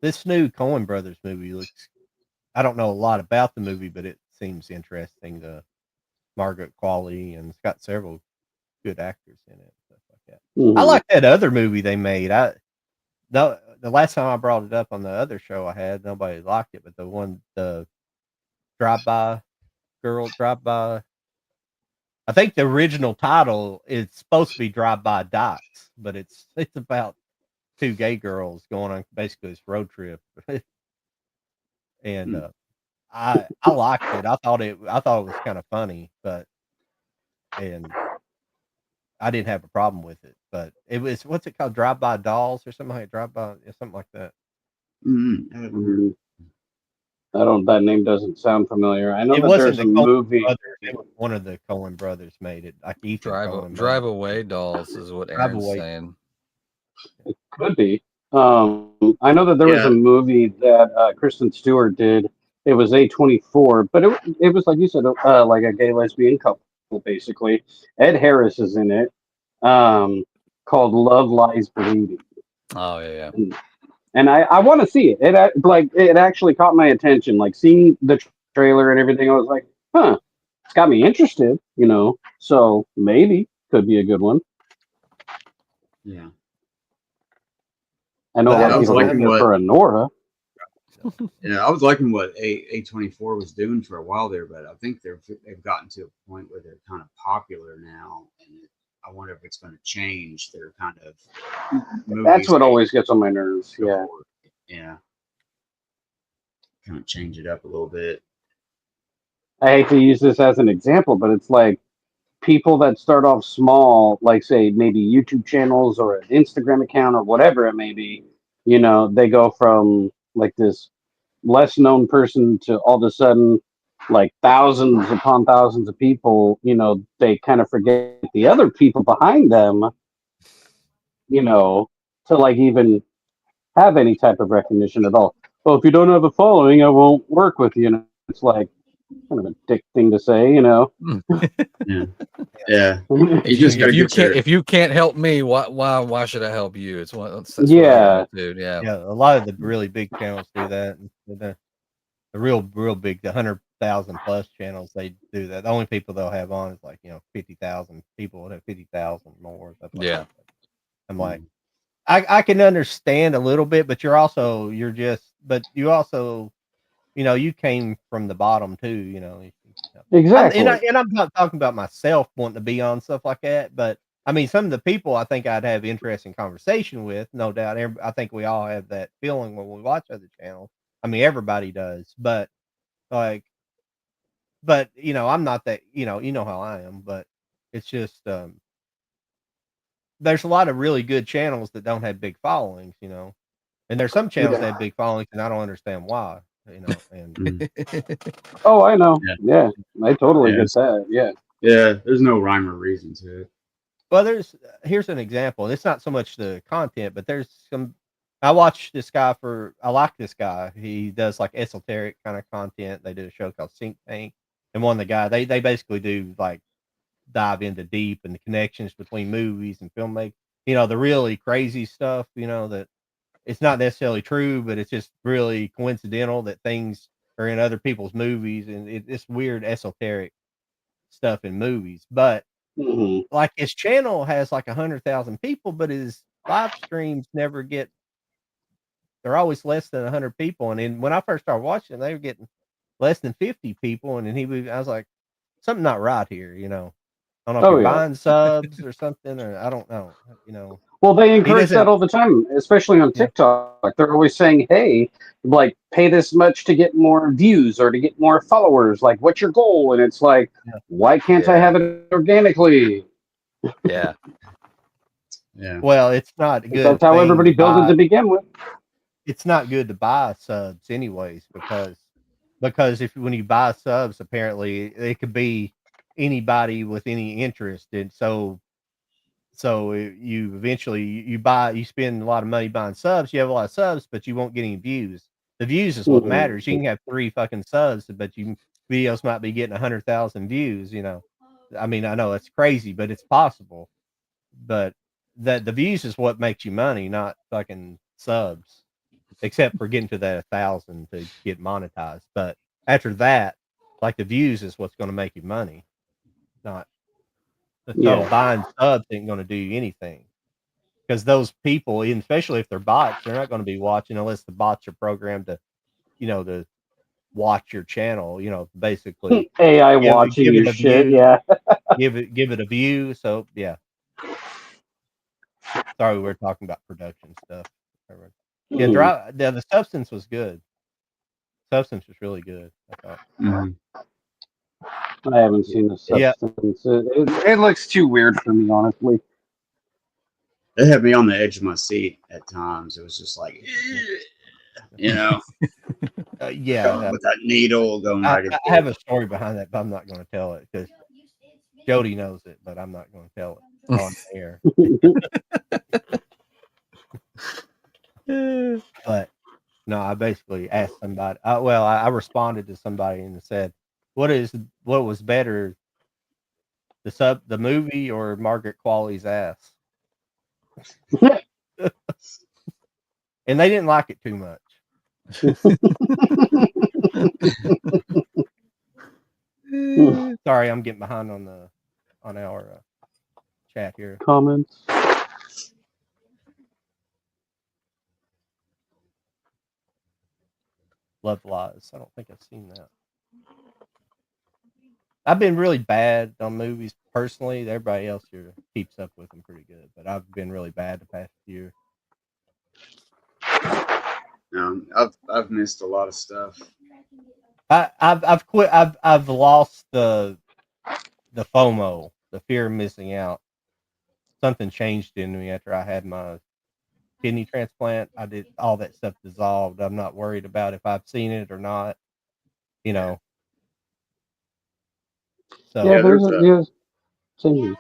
This new Coen Brothers movie looks. I don't know a lot about the movie, but it seems interesting. Margaret Qualley, and it's got several good actors in it. Stuff like that. Mm-hmm. I like that other movie they made. The last time I brought it up on the other show I had, nobody liked it, but the Drive-By. I think the original title is supposed to be Drive-By Dots, but it's about 2 gay girls going on basically this road trip, and I liked it. I thought it was kind of funny, and I didn't have a problem with it. But it was what's it called, Drive-By Dolls or something like something like that. Mm-hmm. That name doesn't sound familiar. I know it that wasn't there's a movie. It was one of the Coen brothers made it. Like Ethan Drive Away Dolls is what Aaron's saying. It could be. I know that there was a movie that Kristen Stewart did. It was A24, but it was like you said, like a gay lesbian couple, basically. Ed Harris is in it, called Love Lies Bleeding. Oh yeah. And I want to see it. It actually caught my attention. Like seeing the trailer and everything, I was like, huh, it's got me interested. So maybe could be a good one. Yeah. I know a lot of people like for Nora. I was liking what A24 was doing for a while there, but I think they've gotten to a point where they're kind of popular now, and I wonder if it's going to change their kind of That's movies. what always gets on my nerves. go Yeah. forward. Yeah. Kind of change it up a little bit. I hate to use this as an example, but it's like people that start off small, like say maybe YouTube channels or an Instagram account or whatever it may be, they go from like this less known person to all of a sudden like thousands upon thousands of people, they kind of forget the other people behind them, to like even have any type of recognition at all. Well, if you don't have a following, I won't work with you. It's like kind of a dick thing to say, Yeah. Yeah. If just gotta get your if you can't help me, why should I help you? That's what I Yeah. learned, dude. Yeah. Yeah, a lot of the really big channels do that. And the real big, the 100,000 plus channels, they do that. The only people they'll have on is like 50,000 people. Would have 50,000 more. Stuff like Yeah. that. I'm like, I can understand a little bit, but you also you came from the bottom too. Exactly. I'm not talking about myself wanting to be on stuff like that, but I mean, some of the people I think I'd have interesting conversation with, no doubt. I think we all have that feeling when we watch other channels. I mean, everybody does, but like, I'm not that. You know how I am, but it's just there's a lot of really good channels that don't have big followings, and there's some channels that have big followings, and I don't understand why, and Oh, I know. Yeah. Yeah, I totally Yeah, get that. Yeah. Yeah, there's no rhyme or reason to it. well, here's an example. It's not so much the content, but there's some. I watch this guy I like this guy. He does like esoteric kind of content. They did a show called Think Tank, and one of the guy they basically do like dive into deep and the connections between movies and filmmaking. The really crazy stuff. That it's not necessarily true, but it's just really coincidental that things are in other people's movies, and it's weird esoteric stuff in movies. But Hmm. like his channel has like 100,000 people, but his live streams never get. They're always less than 100 people, and then when I first started watching, they were getting less than 50 people, and then I was like, something not right here. I don't know if Oh, you're yeah. buying subs or something, or I don't know. Well, they He encourage that doesn't. all the time, especially on Yeah. TikTok. They're always saying, hey, like, pay this much to get more views or to get more followers. Like, what's your goal? And it's like, Yeah. why can't I have it organically? Yeah. Yeah. Well, it's not a good That's how thing everybody to built it buy. to begin with. It's not good to buy subs anyways, because if when you buy subs, apparently it could be anybody with any interest, and so you eventually you spend a lot of money buying subs. You have a lot of subs, but you won't get any views. The views is what Mhm. matters. You can have 3 fucking subs, but videos might be getting 100,000 views. I mean, I know that's crazy, but it's possible. But the views is what makes you money, not fucking subs. Except for getting to that 1,000 to get monetized. But after that, like the views is what's going to make you money, not so Yeah. buying subs ain't going to do you anything because those people, and especially if they're bots, they're not going to be watching unless the bots are programmed to watch your channel. Basically AI give watching give your it a shit. view, Yeah. give it a view. So yeah, sorry, we were talking about production stuff. Yeah, Mhm. the substance was good. Substance was really good, I thought. Mhm. I haven't seen the Yeah, substance. It looks too weird for me, honestly. It had me on the edge of my seat at times. It was just like, you know, yeah. with that needle going I back and I have forth. a story behind that, but I'm not gonna tell it because Jody knows it, but I'm not gonna tell it on air. But no, I basically asked somebody. I responded to somebody and said, what was better, the movie or Margaret Qualley's ass?" And they didn't like it too much. Sorry, I'm getting behind on our chat here. Comments. Love Lies. I don't think I've seen that. I've been really bad on movies personally. Everybody else here keeps up with them pretty good, but I've been really bad the past year. I've missed a lot of stuff. I've quit. I've lost the FOMO, the fear of missing out. Something changed in me after I had my kidney transplant. I did all that stuff dissolved. I'm not worried about if I've seen it or not. You know. So Yeah, there's a. same.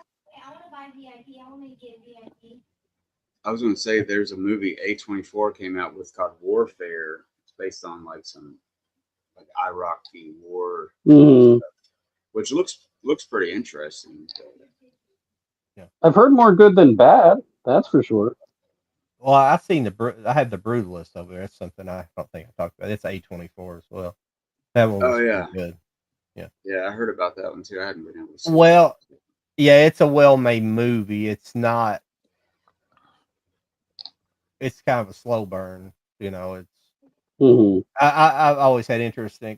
I was going to say there's a movie A24 came out with called Warfare. It's based on like some like Iraqi war, Mhm. which looks pretty interesting. I've heard more good than bad. That's for sure. well, I've seen I had the Brutalist over there. That's something I don't think I talked about. It's A24 as well. That one was yeah. pretty good. Yeah, I heard about that one too. I hadn't been able to see Well, yeah, it's a well-made movie. It's not. It's kind of a slow burn. You know, it's. Hmm. I've always had interesting.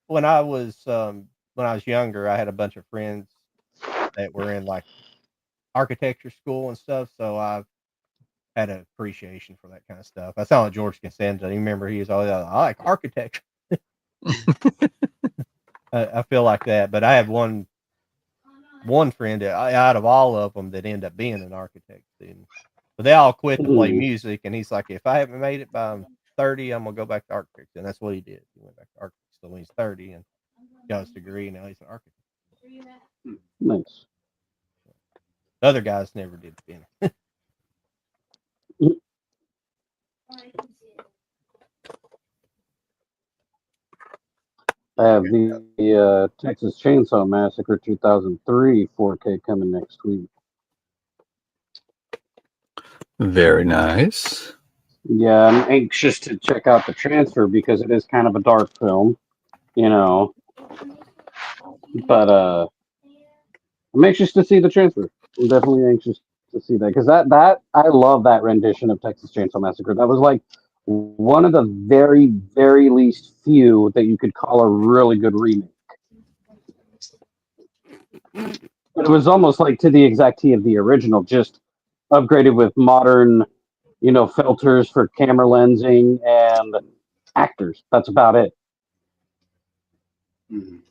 When I was younger, I had a bunch of friends that were in like architecture school and stuff. So I've had an appreciation for that kind of stuff. I sound like George Costanza. You remember he was always like, I like architecture. I feel like that, but I have one friend out of all of them that end up being an architect student. But they all quit to play music, and he's like, if I haven't made it by 30, I'm gonna go back to architecture, and that's what he did. He went back to architecture when he's 30 and got his degree, and now he's an architect. Nice. The other guys never did finish. I have the Texas Chainsaw Massacre 2003 4K coming next week. Very nice. Yeah, I'm anxious to check out the transfer because it is kind of a dark film, you know. But I'm anxious to see the transfer. I'm definitely anxious to see that because that I love that rendition of Texas Chainsaw Massacre. That was like one of the very very least few that you could call a really good remake. But it was almost like to the exact T of the original, just upgraded with modern, filters for camera lensing and actors. That's about it. Mhm.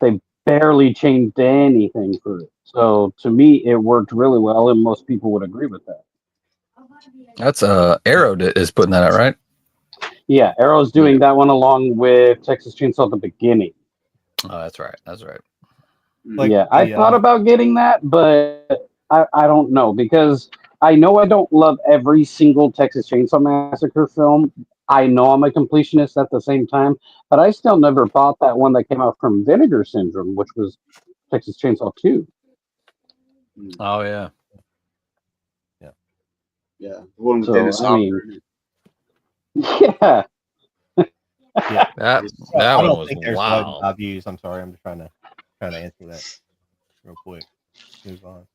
They barely changed anything for it. So to me, it worked really well, and most people would agree with that. That's Arrow is putting that out, right? Yeah, Arrow's doing that one along with Texas Chainsaw at the beginning. Oh, that's right. That's right. Like Yeah, I thought about getting that, but I don't know because I know I don't love every single Texas Chainsaw Massacre film. I know I'm a completionist at the same time, but I still never bought that one that came out from Vinegar Syndrome, which was Texas Chainsaw 2. Oh yeah. Yeah, the one with So, Dennis I mean, Hopper. yeah. Yeah, That I one don't was think there's a way to wild. buy views. I'm sorry, I'm just trying to answer that real quick. Move on.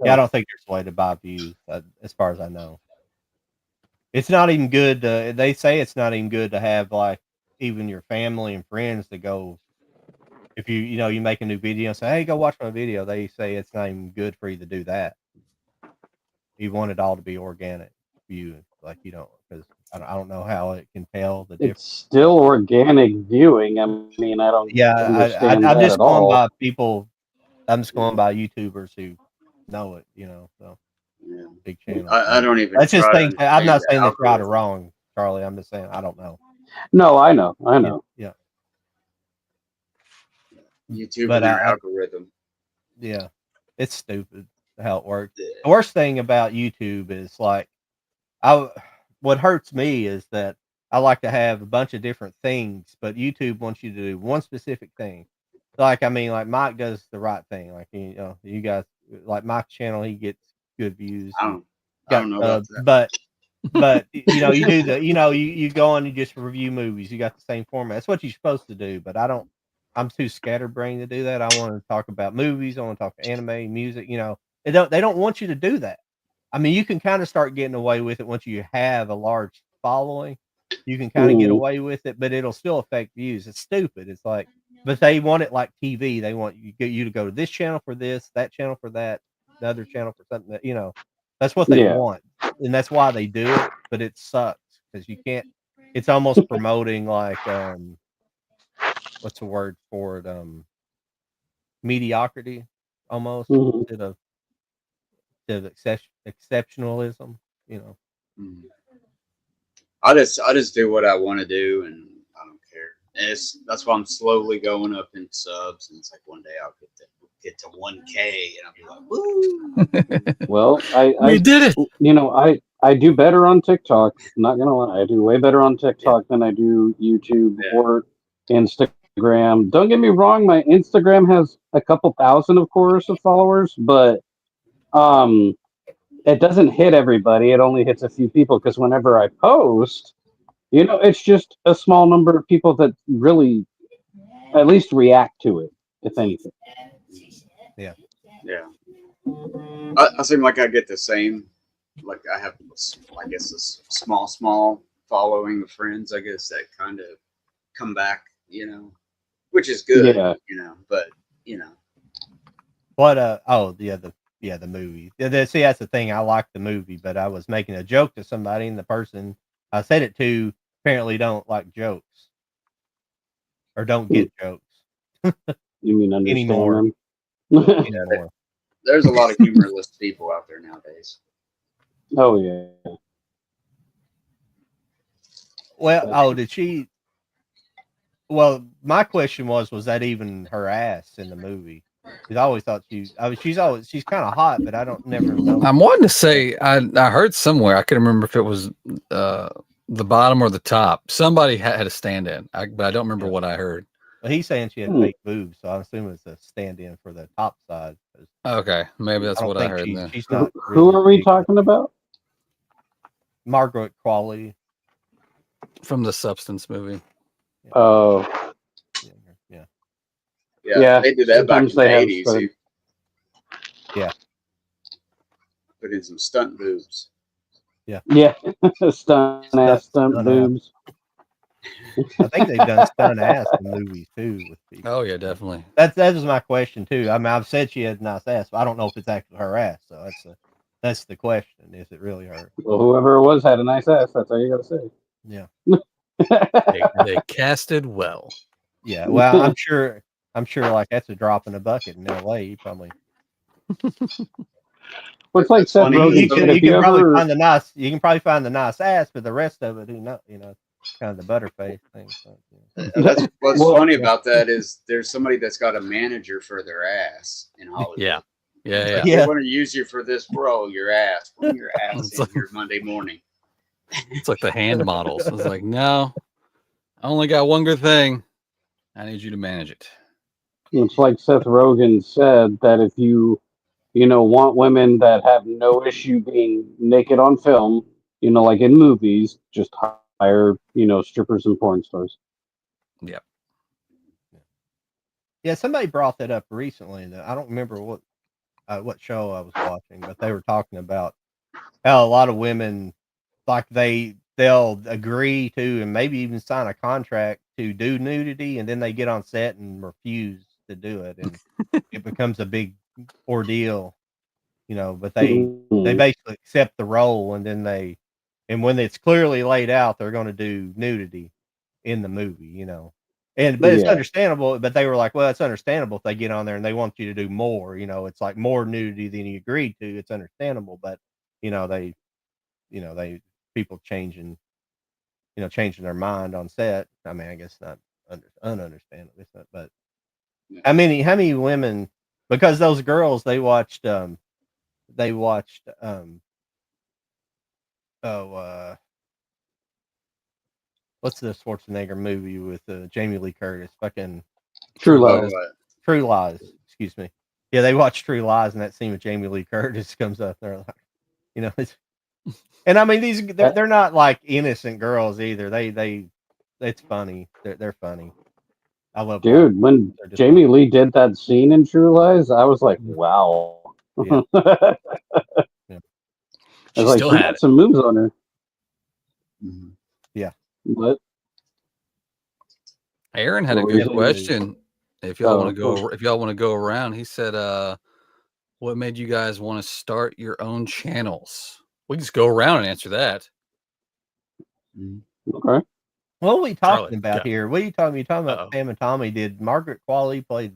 Yeah, I don't think there's a way to buy views, as far as I know. It's not even good. They say it's not even good to have like even your family and friends to go. If you make a new video and say, "Hey, go watch my video," they say it's not even good for you to do that. You want it all to be organic view, like because I don't know how it can tell the difference. It's still organic viewing. I mean, I don't Yeah, understand I'm that just at going all. by people. I'm just going by YouTubers who know it. So Yeah. big channel. I don't even That's just try to things. I'm not understand saying the that's right or algorithm. wrong, Charlie. I'm just saying I don't know. No, I know. Yeah. YouTube But and their algorithm. yeah, it's stupid how it works. The worst thing about YouTube is like what hurts me is that I like to have a bunch of different things, but YouTube wants you to do one specific thing. Like I mean, like Mike does the right thing. Like you guys like Mike's channel, he gets good views. I don't know about that. But you do you go and you just review movies. You got the same format. That's what you're supposed to do. But I'm too scatterbrained to do that. I want to talk about movies. I want to talk anime, music. They don't want you to do that. I mean, you can kind of start getting away with it once you have a large following. You can kind of get away with it, but it'll still affect views. It's stupid. It's like but they want it like TV. They want you to go to this channel for this, that channel for that, the other channel for something that that's what they Yeah. want, and that's why they do it. But it sucks because you can't. It's almost promoting like what's the word for it? Mediocrity, almost Mhm. instead of exceptionalism. Mhm. I just do what I want to do, and I don't care. And that's why I'm slowly going up in subs, and it's like one day I'll get to 1K, and I'll be like, woo! Well, We did it. I do better on TikTok. I'm not gonna lie, I do way better on TikTok than I do YouTube Yeah. or Instagram. Don't get me wrong, my Instagram has a couple thousand, of course, of followers, but it doesn't hit everybody. It only hits a few people because whenever I post, it's just a small number of people that really at least react to it, if anything. Yeah. I seem like I get the same. Like I have, I guess, a small following of friends. I guess that kind of come back, which is good, Yeah. But What the movie. See, that's the thing. I like the movie, but I was making a joke to somebody, and the person I said it to apparently don't like jokes or don't get jokes You mean understand anymore. them? Anymore. there's a lot of humorless people out there nowadays. Oh yeah. Well, did she? Well, my question was that even her ass in the movie? Because I always thought she's kind of hot, but I don't never know. I'm wanting to say I heard somewhere, I couldn't remember if it was the bottom or the top. Somebody had a stand-in, but I don't remember what I heard. Well, he's saying she had fake boobs, so I'm assuming it's a stand-in for the top side. Okay, maybe that's what I heard. Then She's not. Who are we talking about? Margaret Qualley from the Substance movie. Oh. Yeah, they did that back in the 80s. Yeah. Put in some stunt boobs. Yeah. stunt boobs. I think they've done stunt ass in movies too with people. Oh yeah, definitely. That was my question too. I mean, I've said she had nice ass, but I don't know if it's actually her ass. So that's the question. Is it really her? Well, whoever it was had a nice ass. That's all you got to say. Yeah. they casted well. Yeah. Well, I'm sure. Like that's a drop in a bucket in L.A. Probably. Well, it's like Seth Rogen. You can probably find the nice ass, but the rest of it, kind of the butterface thing. So, That's what's funny about that is there's somebody that's got a manager for their ass in Hollywood. Yeah. They want to use you for this role, your ass. Bring your ass in here Monday morning. It's like the hand models. It's like, no, I only got one good thing. I need you to manage it. It's like Seth Rogen said that if you want women that have no issue being naked on film, like in movies, just hire, strippers and porn stars. Yep. Yeah, somebody brought that up recently. I don't remember what show I was watching, but they were talking about how a lot of women, like they'll agree to and maybe even sign a contract to do nudity, and then they get on set and refuse to do it, and it becomes a big ordeal, but they basically accept the role, and then and when it's clearly laid out they're going to do nudity in the movie, but it's understandable. But they were like, well, it's understandable if they get on there and they want you to do more, it's like more nudity than you agreed to. It's understandable, but people changing their mind on set. I mean, I guess not ununderstandable, but how many women, because those girls they watched what's the Schwarzenegger movie with Jamie Lee Curtis? Fucking True Lies. True Lies. Excuse me. Yeah, they watched True Lies, and that scene with Jamie Lee Curtis comes up. They're like, it's, and I mean they're not like innocent girls either. It's funny. They're funny. I love. Dude, when Jamie Lee did that scene in True Lies, I was like, wow. Yeah. I was she had some moves on her. Yeah. But Aaron had a good question. If y'all want to go, if y'all want to go around, he said, "What made you guys want to start your own channels?" We can just go around and answer that. Okay. What are we talking Charlie, about go. here? What are you talking? You talking about Uh-oh. Pam and Tommy? Did Margaret Qualley play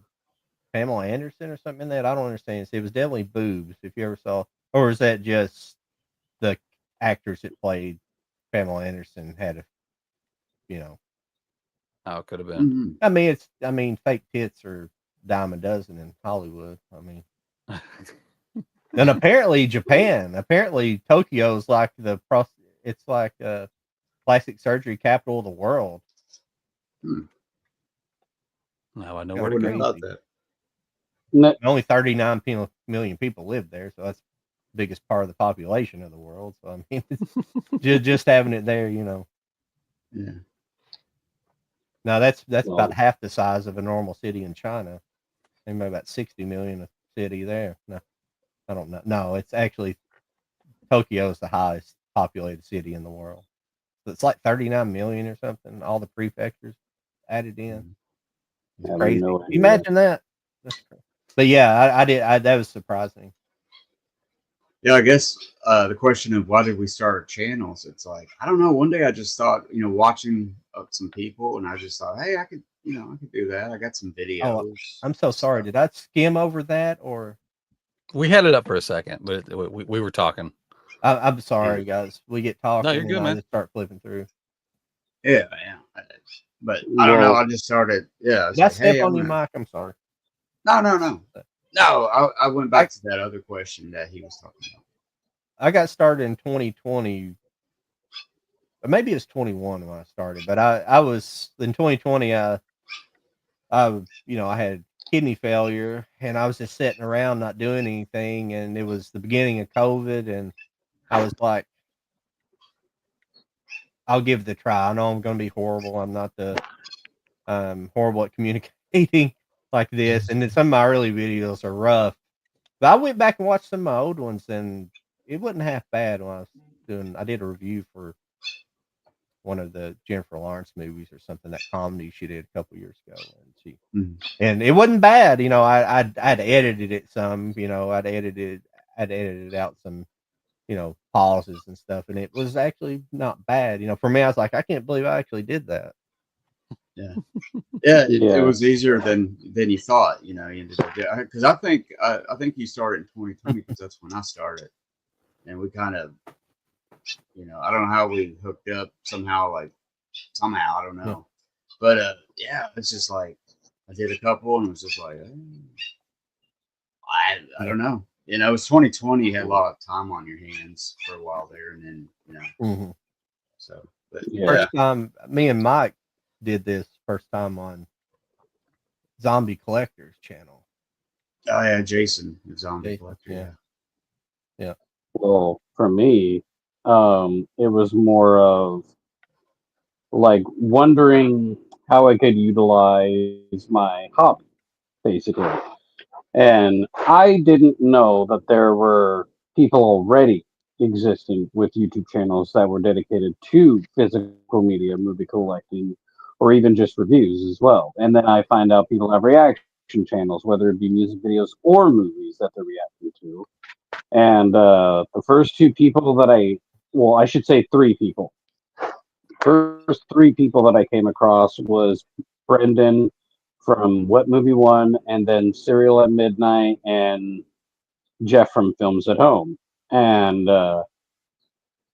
Pamela Anderson or something in that? I don't understand. It was definitely boobs. If you ever saw, or is that just the actors that played Pamela Anderson had a, you know? Oh, it could have been. I mean, fake tits are dime a dozen in Hollywood. I mean, and apparently Japan, apparently Tokyo's like it's like a plastic surgery capital of the world. Now I know I where to wouldn't go. have thought that. Only 39 million people live there, so that's the biggest part of the population of the world. So I mean, it's just having it there, you know. Yeah. Now that's about half the size of a normal city in China. Maybe about 60 million a city there. No, I don't know. No, it's actually Tokyo is the highest populated city in the world. So it's like 39 million or something. All the prefectures added in. It's crazy. No idea. Imagine that. But yeah, I did. That was surprising. Yeah, I guess the question of why did we start our channels? It's like, I don't know. One day I just thought, watching some people, and I just thought, hey, I could do that. I got some videos. Oh, I'm so sorry. Did I skim over that, or We had it up for a second, but we were talking. I'm sorry, guys. We get talking, No, you're good, and I man. just start flipping through. Yeah. But I don't know. I just started. Yeah. Did I step on you, Mike? I'm sorry. No. I went back to that other question that he was talking about. I got started in 2020. Maybe it was 21 when I started, but I was in 2020. I had kidney failure, and I was just sitting around not doing anything, and it was the beginning of COVID, and I was like, I'll give it a try. I know I'm going to be horrible. I'm not the horrible at communicating like this, and then some of my early videos are rough. But I went back and watched some of my old ones, and it wasn't half bad when I did a review for one of the Jennifer Lawrence movies or something, that comedy she did a couple years ago, and and it wasn't bad. I'd edited it some. I'd edited out some, pauses and stuff, and it was actually not bad. For me, I was like, I can't believe I actually did that. Yeah. It was easier than you thought. Because I think you started in 2020 because that's when I started, and we kind of, I don't know how we hooked up somehow. I don't know, but it's just like I did a couple, and it was just like I don't know. It was 2020. You had a lot of time on your hands for a while there, and then so. But First time me and Mike did this first time on Zombie Collector's channel. Oh yeah, Jason, the Zombie Collector. Yeah. Well, for me, it was more of like wondering how I could utilize my hobby, basically. And I didn't know that there were people already existing with YouTube channels that were dedicated to physical media, movie collecting, or even just reviews as well. And then I find out people have reaction channels, whether it be music videos or movies that they're reacting to. And the first two people that I should say three people. First three people that I came across was Brendan from What Movie One, and then Serial at Midnight, and Jeff from Films at Home. And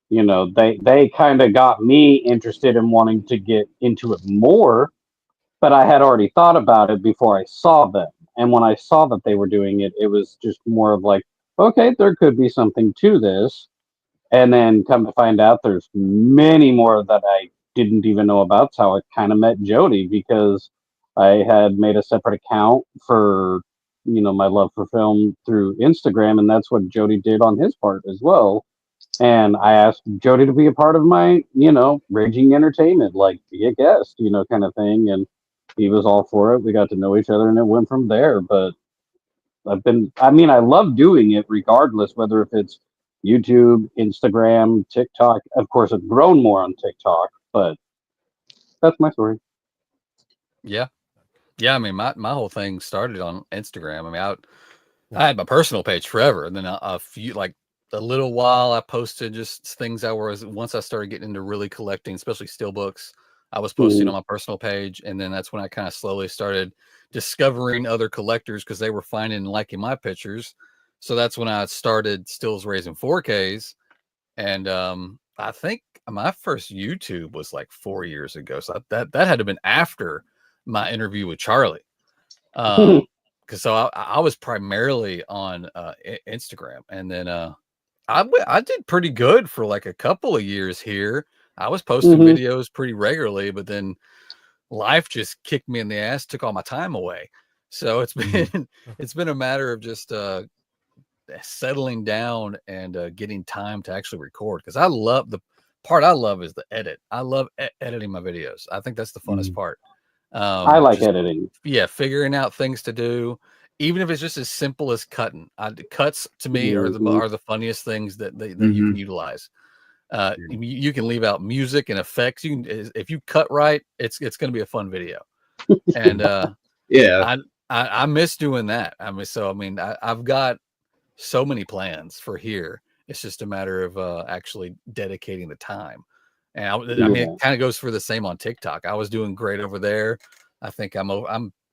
they kind of got me interested in wanting to get into it more, but I had already thought about it before I saw them. And when I saw that they were doing it, it was just more of like, okay, there could be something to this. And then come to find out, there's many more that I didn't even know about. That's how I kind of met Jody, because I had made a separate account for, my love for film through Instagram, and that's what Jody did on his part as well. And I asked Jody to be a part of my, Raging Entertainment, like be a guest, kind of thing. And he was all for it. We got to know each other, and it went from there. But I love doing it regardless, whether if it's YouTube, Instagram, TikTok. Of course, I've grown more on TikTok, but that's my story. Yeah. Yeah, I mean, my whole thing started on Instagram. I mean, I had my personal page forever, and then a few, like a little while, I posted just things I was. Once I started getting into really collecting, especially steelbooks, I was posting on my personal page, and then that's when I kind of slowly started discovering other collectors because they were finding and liking my pictures. So that's when I started stills raising 4Ks, and I think my first YouTube was like 4 years ago. So that had to have been after my interview with Charlie. Because I was primarily on Instagram, and then I did pretty good for like a couple of years here. I was posting videos pretty regularly, but then life just kicked me in the ass, took all my time away. So it's been a matter of just settling down and getting time to actually record, because I love the part I love is the edit. I love editing my videos. I think that's the funnest part. I like editing. Yeah, figuring out things to do, even if it's just as simple as cutting. Cuts to me are the funniest things that you can utilize. You can leave out music and effects. You can, if you cut right, it's going to be a fun video. And yeah, I miss doing that. I've got so many plans for here. It's just a matter of actually dedicating the time. And I mean, it kind of goes for the same on TikTok. I was doing great over there. I think I'm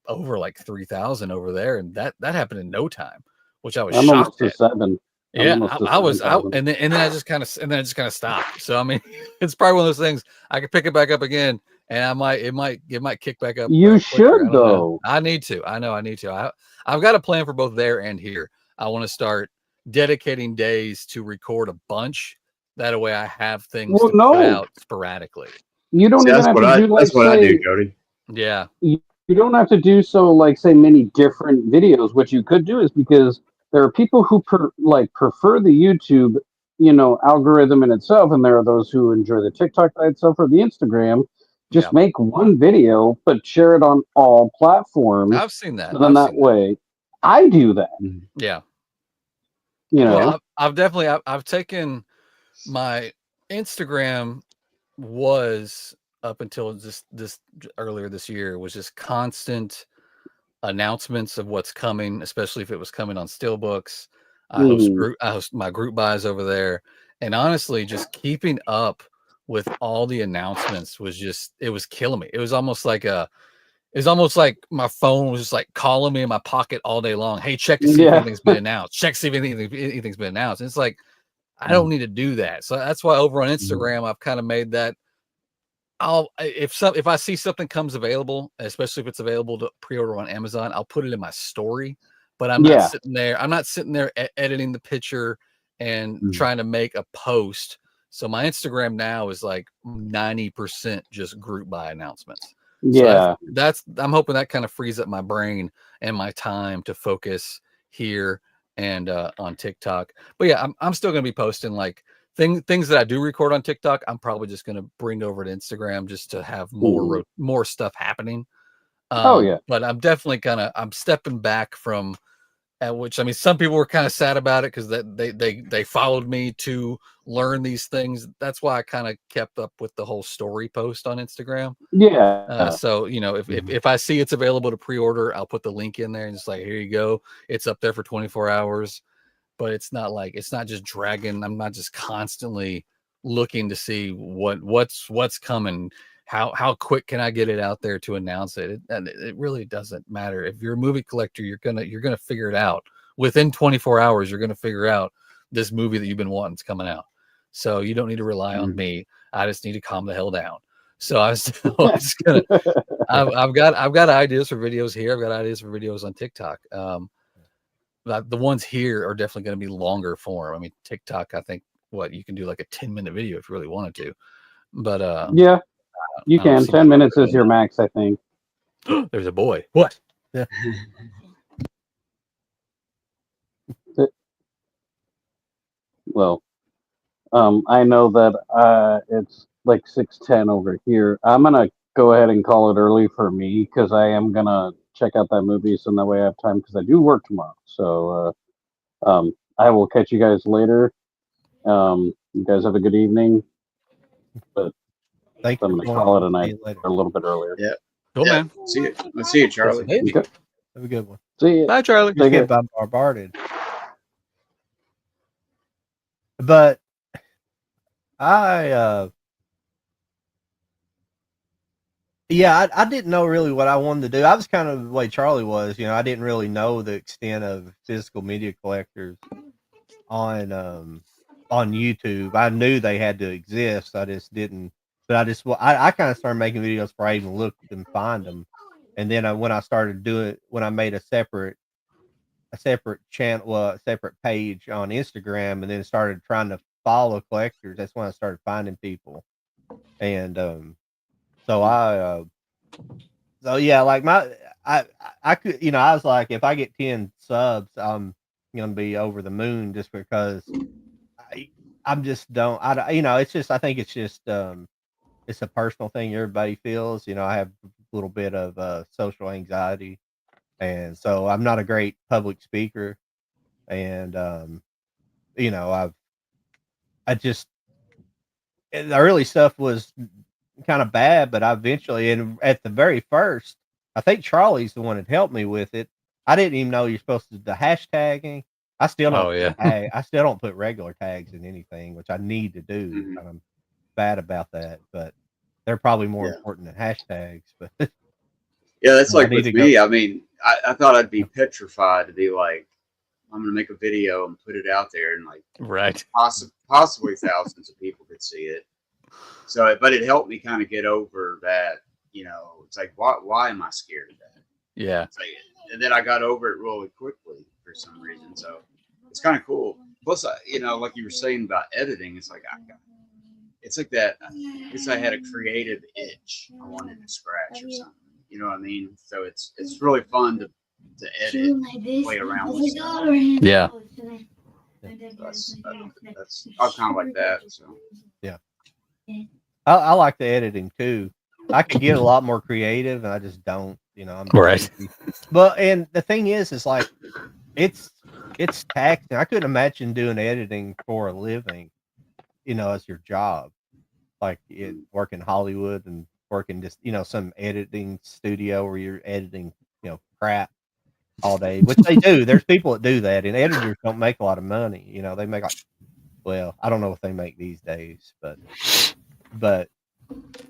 over like 3,000 over there, and that happened in no time, which I was I'm shocked almost at. to 7. Yeah, I was out, and then I just kind of stopped. So I mean, it's probably one of those things. I could pick it back up again, and it might kick back up. You quicker. should though. I need to. I know I need to. I've got a plan for both there and here. I want to start dedicating days to record a bunch. That way, I have things to put out sporadically. You don't even have to do like that's what I do, Cody. Yeah. You don't have to do so like say many different videos. What you could do is, because there are people who prefer the YouTube, algorithm in itself, and there are those who enjoy the TikTok by itself or the Instagram. Just make one video, but share it on all platforms. I've seen that. So then that way, I do that. Yeah. Well, I've taken my Instagram was up until this earlier this year was just constant announcements of what's coming, especially if it was coming on Steelbooks. I host my group buys over there, and honestly, just keeping up with all the announcements it was killing me. It was almost like my phone was just like calling me in my pocket all day long. Hey, check to see if anything's been announced. Check to see if anything's been announced. And it's like, I don't need to do that. So that's why over on Instagram, I've kind of made that. If I see something comes available, especially if it's available to pre-order on Amazon, I'll put it in my story. But I'm not sitting there. I'm not sitting there editing the picture and trying to make a post. So my Instagram now is like 90% just group buy announcements. Yeah, so I'm hoping that kind of frees up my brain and my time to focus here and on TikTok. But yeah, I'm still going to be posting like things that I do record on TikTok. I'm probably just going to bring over to Instagram just to have more stuff happening. But I'm definitely I'm stepping back from, which, I mean, some people were kind of sad about it because they followed me to learn these things. That's why I kind of kept up with the whole story post on Instagram. So if I see it's available to pre-order, I'll put the link in there and just like, here you go. It's up there for 24 hours. But it's not just dragging. I'm not just constantly looking to see what's coming. How quick can I get it out there to announce it? It really doesn't matter. If you're a movie collector, you're gonna figure it out within 24 hours. You're gonna figure out this movie that you've been wanting is coming out. So you don't need to rely on me. I just need to calm the hell down. So I've got ideas for videos here. I've got ideas for videos on TikTok. The ones here are definitely going to be longer form. I mean, TikTok, I think you can do like a 10-minute video if you really wanted to. But yeah, you can. 10 minutes is your max, I think. There's a boy. What? Yeah. Well, I know that it's like 6:10 over here. I'm gonna go ahead and call it early for me because I am gonna check out that movie, so that way I have time because I do work tomorrow. So I will catch you guys later. You guys have a good evening. But Thanks. I'm gonna call it a night a little bit earlier. Yeah. Cool, Yeah. man. See you. Let's see you, Charlie. Hey. Okay. Have a good one. See ya. Bye, Charlie. Just get bombarded. But I yeah, I didn't know really what I wanted to do. I was kind of the way Charlie was, I didn't really know the extent of physical media collectors on YouTube. I knew they had to exist. I just didn't. But I kind of started making videos before I even looked and find them. And then when I started doing, when I made a separate channel, well, a separate page on Instagram, and then started trying to follow collectors. That's when I started finding people. And so so yeah, like I could, I was like, if I get 10 subs, I'm gonna be over the moon, just because I'm just don't, it's just, I think it's just, it's a personal thing everybody feels. I have a little bit of social anxiety, and so I'm not a great public speaker. And I just, the early stuff was kind of bad, but I eventually, and at the very first, I think Charlie's the one that helped me with it. I didn't even know you're supposed to the hashtagging. I still don't. Oh, yeah. I still don't put regular tags in anything, which I need to do, Mhm. and I'm bad about that. But they're probably more Yeah. important than hashtags. But Yeah, that's I like need with to me. I mean, I thought I'd be petrified to be like, I'm gonna make a video and put it out there, and like Right. possibly thousands of people could see it. So, but it helped me kind of get over that. It's like, why am I scared of that? Yeah. It's like, and then I got over it really quickly for some reason. So it's kind of cool. Plus, like you were saying about editing, it's like it's like that. It's I had a creative itch I wanted to scratch or something. You know what I mean? So it's really fun to edit, play around with stuff. Yeah. That's I'm kind of like that. So yeah, I like the editing too. I could get a lot more creative, and I just don't. I'm Right. lazy. But and the thing is like it's taxing. I couldn't imagine doing editing for a living, as your job. Like work in Hollywood and working just, some editing studio where you're editing, crap all day, which they do. There's people that do that, and editors don't make a lot of money. They make like, well, I don't know what they make these days, but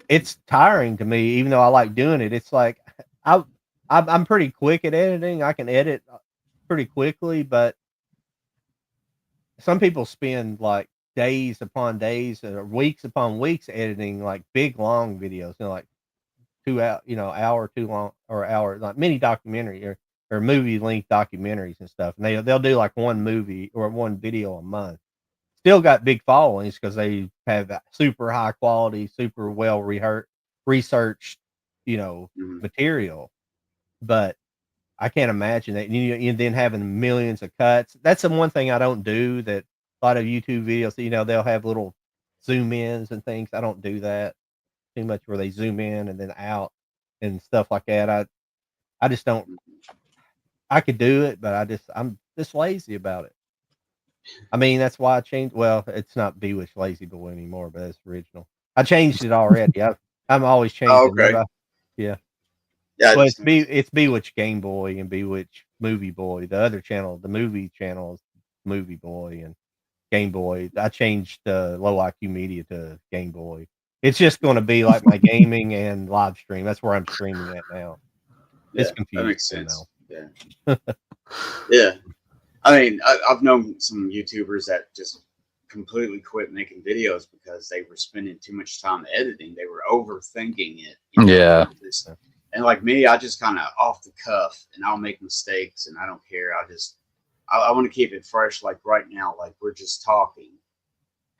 it's tiring to me, even though I like doing it. It's like I'm pretty quick at editing. I can edit pretty quickly, but some people spend like days upon days or weeks upon weeks editing like big long videos, like 2 hour, hour too long, or hour, like mini documentary or movie length documentaries and stuff. And they'll do like one movie or one video a month. Still got big followings because they have super high quality, super well researched, mhm. material. But I can't imagine that. And then having millions of cuts. That's the one thing I don't do. That a lot of YouTube videos, they'll have little zoom ins and things. I don't do that too much, where they zoom in and then out and stuff like that. I just don't. I could do it, but I'm just lazy about it. I mean, that's why I changed. Well, it's not Bewitched Lazy Boy anymore, but it's original. I changed it already. I'm always Oh, changing. okay. Yeah. Yeah. Well, it's Bewitched Game Boy and Bewitched Movie Boy. The other channel, the movie channel, is Movie Boy and Game Boy. I changed Low IQ Media to Game Boy. It's just going to be like my gaming and live stream. That's where I'm streaming at now. Yeah, It's that confusing. makes sense. Yeah. Yeah. I mean, I've known some YouTubers that just completely quit making videos because they were spending too much time editing. They were overthinking it. Yeah. And like me, I just kind of off the cuff, and I'll make mistakes, and I don't care. I want to keep it fresh. Like right now, like we're just talking,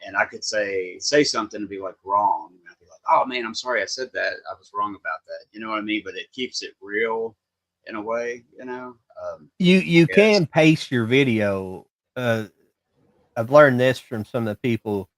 and I could say something and be like wrong, and I'd be like, oh man, I'm sorry I said that. I was wrong about that. You know what I mean? But it keeps it real in a way. You can pace your video. I've learned this from some of the people.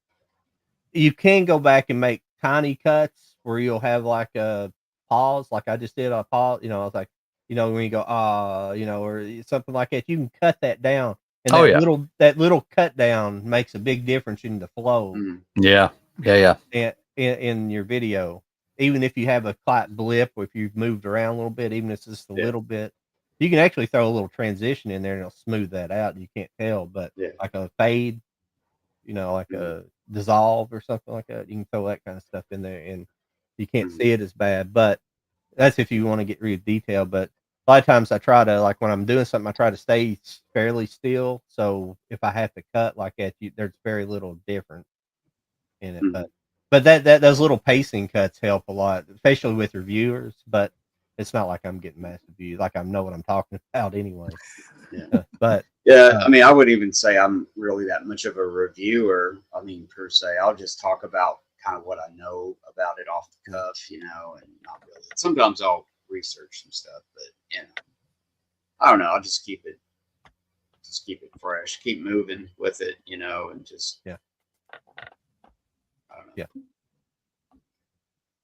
You can go back and make tiny cuts where you'll have like a pause, like I just did a pause. I was like, when you go, or something like that, you can cut that down. And that little cut down makes a big difference in the flow Mhm. Yeah. Yeah. Yeah. in your video. even if you have a slight blip or if you've moved around a little bit, even if it's just a Yeah. little bit, you can actually throw a little transition in there and it'll smooth that out. You can't tell, but Yeah. like a fade, like a dissolve or something like that, you can throw that kind of stuff in there and you can't see it as bad. But that's if you want to get real detail. But a lot of times I try to, like when I'm doing something, I try to stay fairly still. So if I have to cut like that, there's very little difference in it. But that those little pacing cuts help a lot, especially with reviewers. But it's not like I'm getting massive views. Like I know what I'm talking about anyway. Yeah. But Yeah, I mean, I wouldn't even say I'm really that much of a reviewer. I mean, per se, I'll just talk about kind of what I know about it off the cuff, and not really. Sometimes I'll research some stuff, but I don't know. I'll just keep it fresh, keep moving with it, and just yeah. I don't know. Yeah.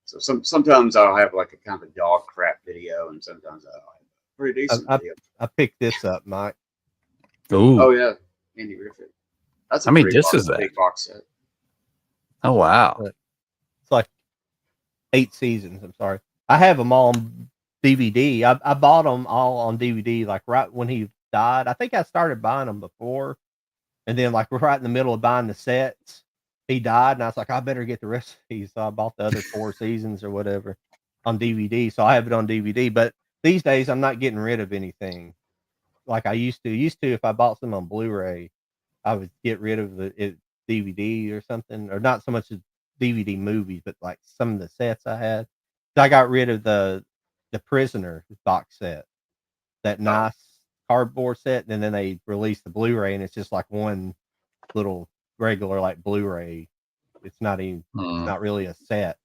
So sometimes I'll have like a kind of a dog crap video, and sometimes I'll have a pretty decent video. I picked this up, Mike. Ooh. Oh yeah, Andy Griffith. That's How many discs is that? big box set. Oh wow. It's like 8 seasons. I'm sorry. I have them all on DVD. I bought them all on DVD like right when he died. I think I started buying them before, and then like we're right in the middle of buying the sets. He died, and I was like, I better get the rest of these. So I bought the other 4 seasons or whatever on DVD. So I have it on DVD. But these days, I'm not getting rid of anything like I used to. If I bought some on Blu-ray, I would get rid of the DVD or something, or not so much as DVD movies, but like some of the sets I had. So I got rid of the Prisoner box set, that nice cardboard set, and then they released the Blu-ray, and it's just like one little regular like Blu-ray. It's not even it's not really a set.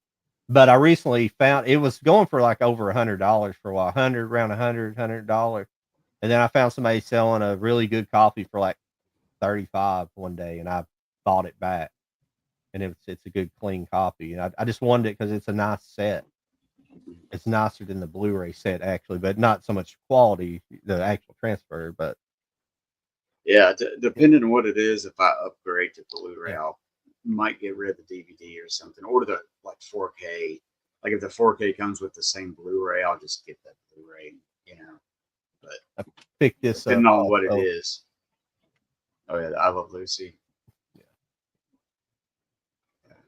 But I recently found it was going for like over $100 for a while, around $100. And then I found somebody selling a really good copy for like 35 one day, and I bought it back. And it's a good clean copy. And I just wanted it because it's a nice set. It's nicer than the Blu-ray set actually, but not so much quality, the actual transfer, but yeah, depending on what it is, if I upgrade to Blu-ray, Yeah. I might get rid of the DVD or something, or the like 4K. Like if the 4K comes with the same Blu-ray, I'll just get that Blu-ray. But I picked this up depending on what it also. is. Oh yeah, I Love Lucy.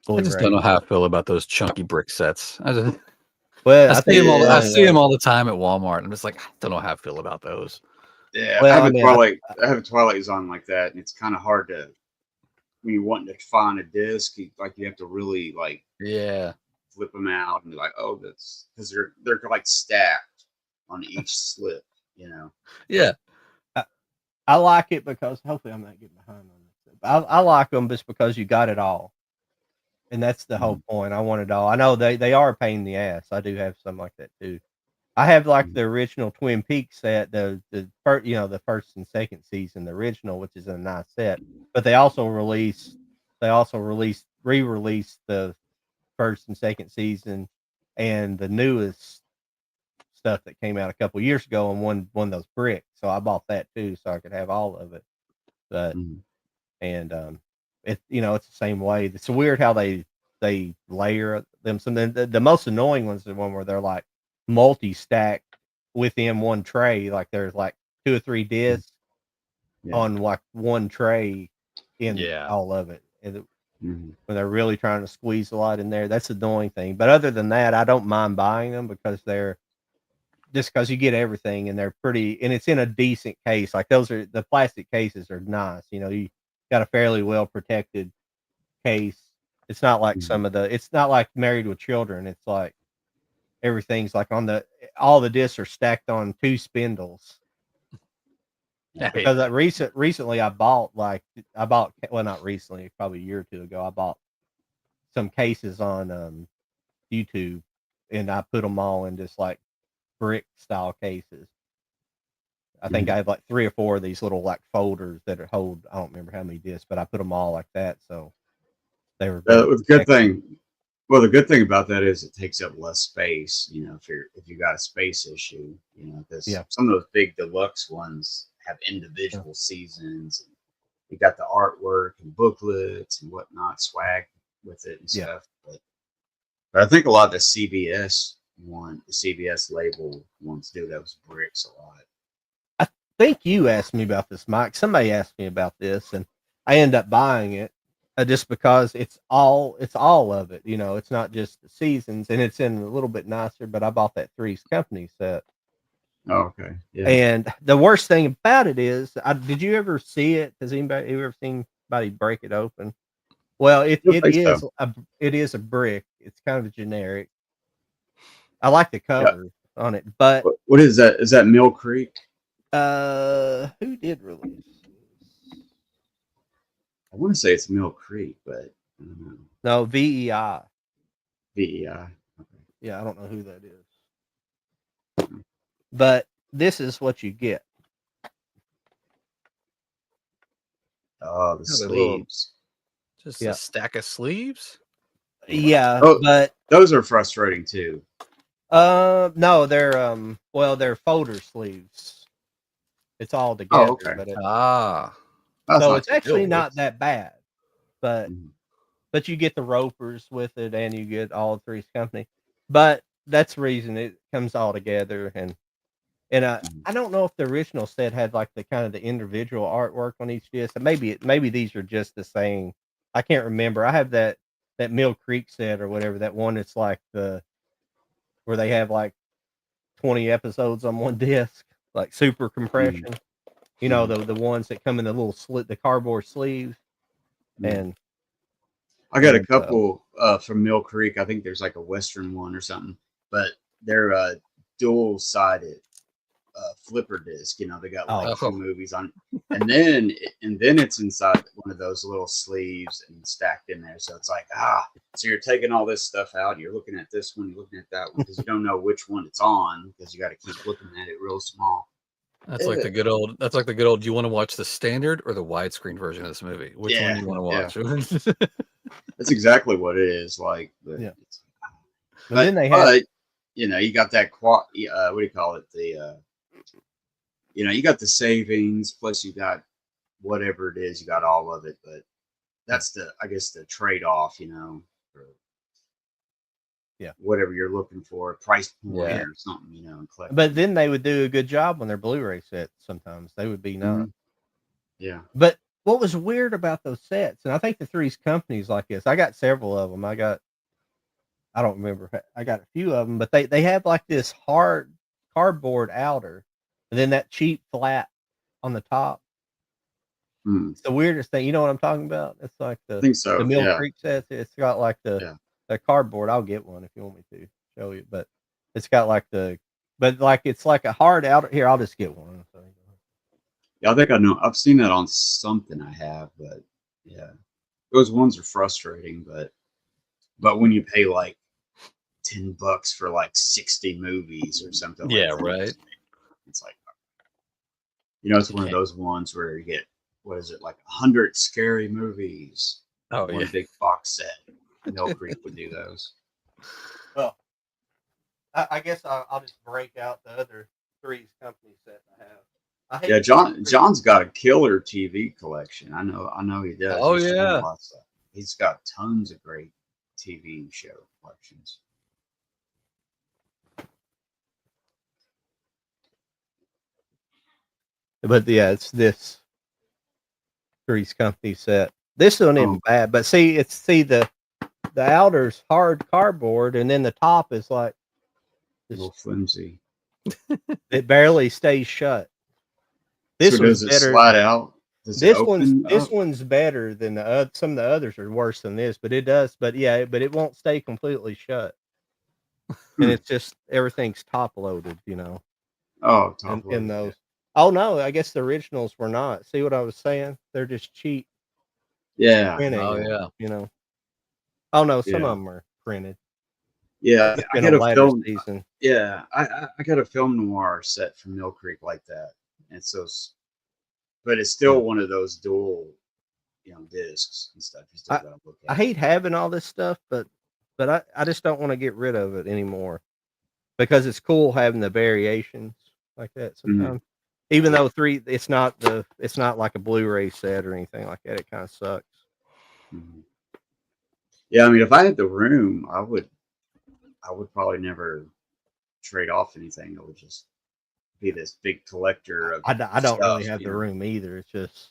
I just don't know how I feel about those chunky brick sets. I see them all the time at Walmart. I'm just like, I don't know how I feel about those. Yeah, Well, I have a Twilight Zone like that, and it's kind of hard to when you want to find a disc. You have to really flip them out and be like, oh, that's because they're like stacked on each slip. Yeah. I like it because hopefully I'm not getting behind on this. I like them just because you got it all. And that's the whole point. I want it all. I know they are a pain in the ass. I do have some like that too. I have like the original Twin Peaks set, the first, the first and second season, the original, which is a nice set. But they also re-released the first and second season and the newest stuff that came out a couple years ago and one of those bricks. So I bought that too, so I could have all of it. But and it's the same way. It's weird how they layer them. So then the most annoying ones are the one where they're like multi-stacked within one tray. Like there's like 2 or 3 discs on like one tray in all of it. And when they're really trying to squeeze a lot in there, that's the annoying thing. But other than that, I don't mind buying them because they're just because you get everything and they're pretty, and it's in a decent case. Like the plastic cases are nice. You got a fairly well protected case. It's not like it's not like Married with Children. It's like everything's like all the discs are stacked on 2 spindles. Because recently I bought well, not recently, probably a year or 2 ago, I bought some cases on YouTube, and I put them all in just like brick style cases. I think I have like 3 or 4 of these little like folders that hold, I don't remember how many discs, but I put them all like that. So they were the good thing. Well, the good thing about that is it takes up less space. If you got a space issue, because some of those big deluxe ones have individual seasons. And you got the artwork and booklets and whatnot, swag with it and stuff. But But I think a lot of the CBS label ones do those bricks a lot. I think you asked me about this, Mike. Somebody asked me about this, and I end up buying it just because it's all of it. You know, it's not just the seasons, and it's in a little bit nicer. But I bought that Three's Company set. Oh, okay. Yeah. And the worst thing about it is, did you ever see it? Has anybody ever seen anybody break it open? Well, it is a brick. It's kind of generic. I like the cover on it, but What is that? Is that Mill Creek? who did release? I want to say it's Mill Creek, but I don't know. No, VEI. VEI. Okay. Yeah, I don't know who that is. But this is what you get. Oh, the sleeves. Just a stack of sleeves. Yeah, Oh, but those are frustrating too. no, they're folder sleeves. It's all together. Oh, okay. But That's it's actually not that bad. But Mhm. but you get the ropers with it, and you get all Three's Company. But that's the reason it comes all together, and I don't know if the original set had like the kind of the individual artwork on each disc. Maybe these are just the same. I can't remember. I have that Mill Creek set or whatever. That one that's like where they have like 20 episodes on one disc, like super compression. You know, the ones that come in the little the cardboard sleeves. And I got a couple from Mill Creek. I think there's like a Western one or something, but they're dual sided flipper disc. You know, they got like two movies on, and then it's inside one of those little sleeves and stacked in there. So it's like so you're taking all this stuff out. You're looking at this one, you're looking at that one because you don't know which one it's on because you got to keep looking at it real small. That's like the good old. That's like the good old. Do you want to watch the standard or the widescreen version of this movie? Which one do you want to watch? That's exactly what it is. Like, but then they have, you know, you got that what do you call it? You know, you got the savings plus you got whatever it is. You got all of it, but that's I guess the trade off. You know, for whatever you're looking for, price point or something. You know, and collect. But then they would do a good job on their Blu-ray sets. Sometimes they would be not. Yeah. But what was weird about those sets, and I think the Three's Companies like this. I got several of them. I don't remember. I got a few of them, but they have like this hard cardboard outer, and then that cheap flat on the top. It's the weirdest thing. You know what I'm talking about? It's like I think so. The Mill Creek sets. It's got like the cardboard. I'll get one if you want me to show you, but it's got like it's like a hard outer. Here, I'll just get one. Yeah, I think I know. I've seen that on something I have, but those ones are frustrating. But when you pay like $10 for like 60 movies or something, right. It's like, you know, it's one of those ones where you get what is it like 100 scary movies? One big box set. Mill Creek would do those. Well, I guess I'll just break out the other Three's Company set I have. John's got a killer TV collection. I know he does. Oh yeah, he's got tons of great TV show collections. But it's this Three's Company set. This one isn't bad, but see the outer's hard cardboard, and then the top is like a little flimsy. It barely stays shut. This does it better. Slide out? This one's better than some of the others are worse than this, but it does. But it won't stay completely shut, and it's just everything's top loaded, you know. Oh, top loaded in those. Oh no, I guess the originals were not. See what I was saying? They're just cheap. Yeah. Printing, you know. Oh no, some of them are printed. Yeah, I got a film. Season. Yeah, I got a film noir set from Mill Creek like that, and so, but it's still one of those dual, you know, discs and stuff. You still gotta look at. I hate having all this stuff, but I just don't want to get rid of it anymore because it's cool having the variations like that sometimes. Even though it's not like a Blu-ray set or anything like that. It kind of sucks. Yeah, I mean, if I had the room, I would I would probably never trade off anything. It would just be this big collector of I don't really stuff, have you the know? room either. It's just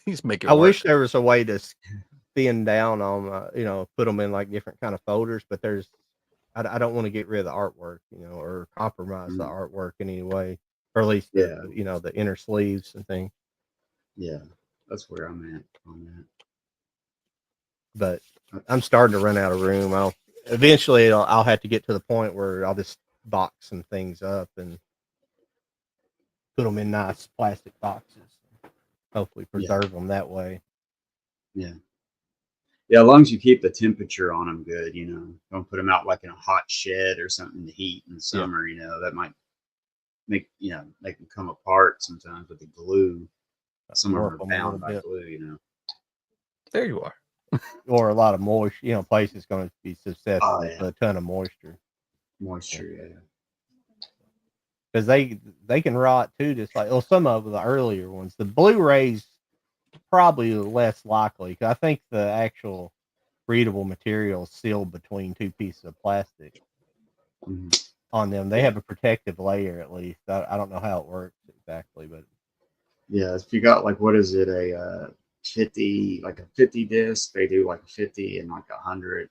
He's making. I wish there was a way to thin down on put them in like different kind of folders, but I don't want to get rid of the artwork, or compromise the Mm, artwork in any way, or at least yeah, the inner sleeves and things. yeah. That's where I'm at on But that. I'm starting to run out of room. I'll have to get to the point where I'll just box some things up and put them in nice plastic boxes. Hopefully Yeah, preserve them that way. yeah. Yeah, as long as you keep the temperature on them good, don't put them out like in a hot shed or something in the heat in the Yeah. summer, that might make them come apart sometimes with the glue. Some of them Warp are them a little bound by bit. glue. There you are. Or a lot of moisture, places going to be susceptible Oh, yeah. to a ton of moisture. Moisture, yeah. Because they can rot too, just like some of the earlier ones. The Blu-rays probably less likely, because I think the actual readable material is sealed between two pieces of plastic Mhm. on them. They have a protective layer at least. I don't know how it works exactly, but Yeah, if you got like what is it, a 50, like a 50 disc, they do like a 50 and like 100.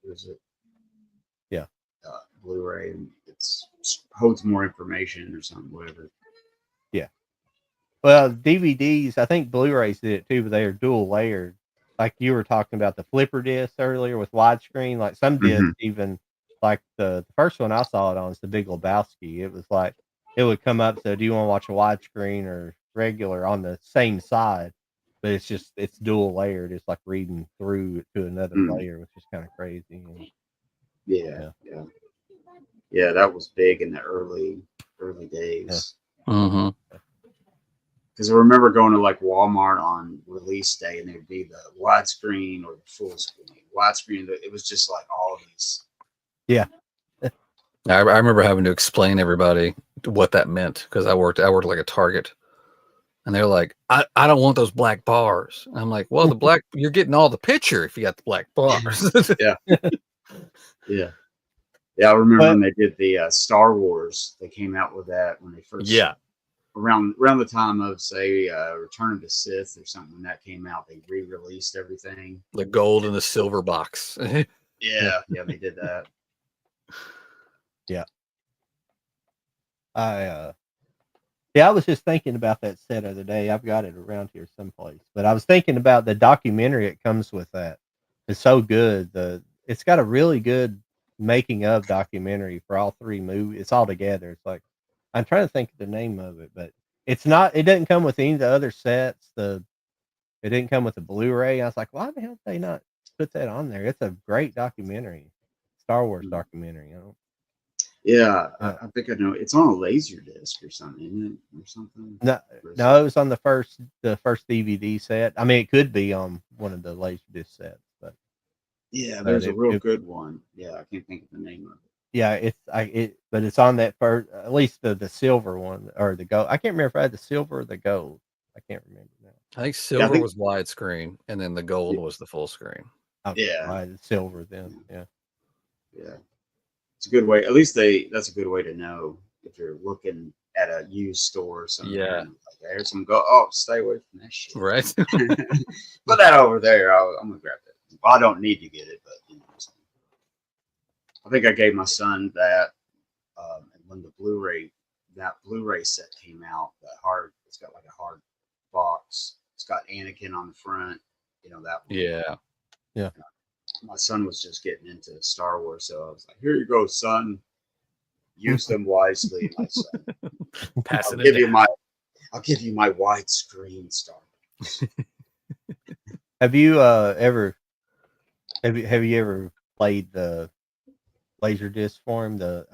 What is it? yeah. Blu-ray, and it's holds more information or something, whatever. Yeah. Well, DVDs, I think Blu-rays did it too, but they are dual layered. Like you were talking about the flipper disc earlier with widescreen. Like some discs, Mhm. even like the first one I saw it on is the Big Lebowski. It was like it would come up. So, do you want to watch a widescreen or regular on the same side? But it's dual layered. It's like reading through to another Mm. layer, which is kind of crazy. Yeah, yeah. That was big in the early days. Mm-hmm. Because I remember going to like Walmart on release day, and there'd be the widescreen or the full screen. Widescreen, it was just like all of these. Yeah. I remember having to explain to everybody what that meant because I worked like a Target, and they're like, I don't want those black bars. I'm like, well, the black, you're getting all the picture if you got the black bars. Yeah, yeah. I remember But when they did the Star Wars. They came out with that when they first. Yeah. Around the time of say Return of the Sith or something, when that came out, they re-released everything. The gold and the silver box. Yeah, they did that. yeah. I was just thinking about that set the other day. I've got it around here someplace, but I was thinking about the documentary that comes with that. It's so good. It's got a really good making of documentary for all three movies. It's all together. It's like I'm trying to think of the name of it, but it's not. It doesn't come with any of the other sets. It didn't come with the Blu-ray. I was like, why the hell did they not put that on there? It's a great documentary, Star Wars documentary. Yeah, I think I know. It's on a laser disc or something, isn't it? Or something. No, it was on the first DVD set. I mean, it could be on one of the Laserdisc sets, but yeah, there's a real good one. Yeah, I can't think of the name of it. Yeah, but it's on that first, at least the silver one or the gold. I can't remember if I had the silver or the gold. I can't remember now. I think silver was widescreen, and then the gold was the full screen. Okay, I had the silver then. Yeah. It's a good way. At least that's a good way to know if you're looking at a used store or something. Yeah. Like, there's some go. Oh, stay away from that shit. Right. Put that over there. I'm gonna grab that. Well, I don't need to get it, but I think I gave my son that. And when the Blu-ray set came out, it's got like a hard box. It's got Anakin on the front. That one. Yeah. My son was just getting into Star Wars, so I was like, "Here you go, son. Use them wisely, my son. I'll give you my widescreen Star Wars." Have you ever played the Laserdisc form, the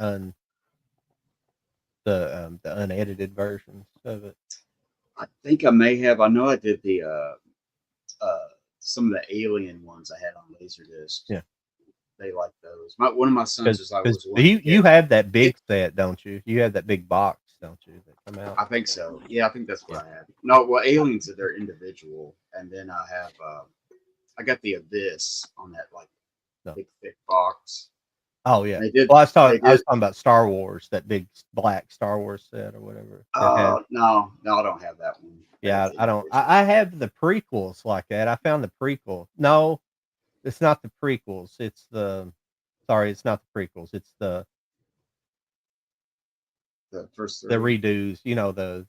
unedited versions of it? I think I may have. I know I did the some of the Alien ones I had on Laserdisc. Yeah. They like those. One of my sons was like, you have that big set, don't you? You have that big box, don't you? That come out. I think so. Yeah, I think that's what I have. No, well, Aliens they're individual, and then I have I got the Abyss on that big thick box. Oh yeah. They did. Well, I was They talking did. about Star Wars, that big black Star Wars set or whatever. Oh no, I don't have that one. Yeah, That's I don't. original. I have the prequels like that. I found the prequel. No, it's not the prequels. It's the. Sorry, it's not the prequels. It's the first the three. redos. You know, the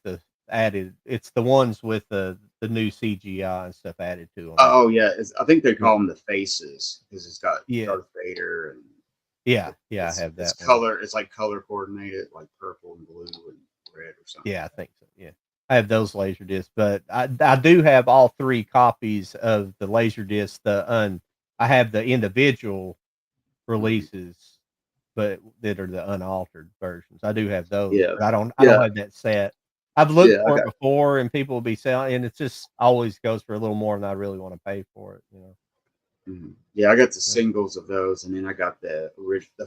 added. It's the ones with the new CGI and stuff added to them. Oh yeah, I think they call them the faces because it's got Yeah. Darth Vader and Yeah, I have that. It's color. It's like color coordinated, like purple and blue and red or something. Yeah, I think so. Yeah, I have those laser discs, but I do have all 3 copies of the laser disc. I have the individual releases, but that are the unaltered versions. I do have those. Yeah. But I don't have that set. I've looked Yeah, for it before, and people will be selling, and it's just always goes for a little more than I really want to pay for it. You know. Yeah, I got the singles of those, and then I got the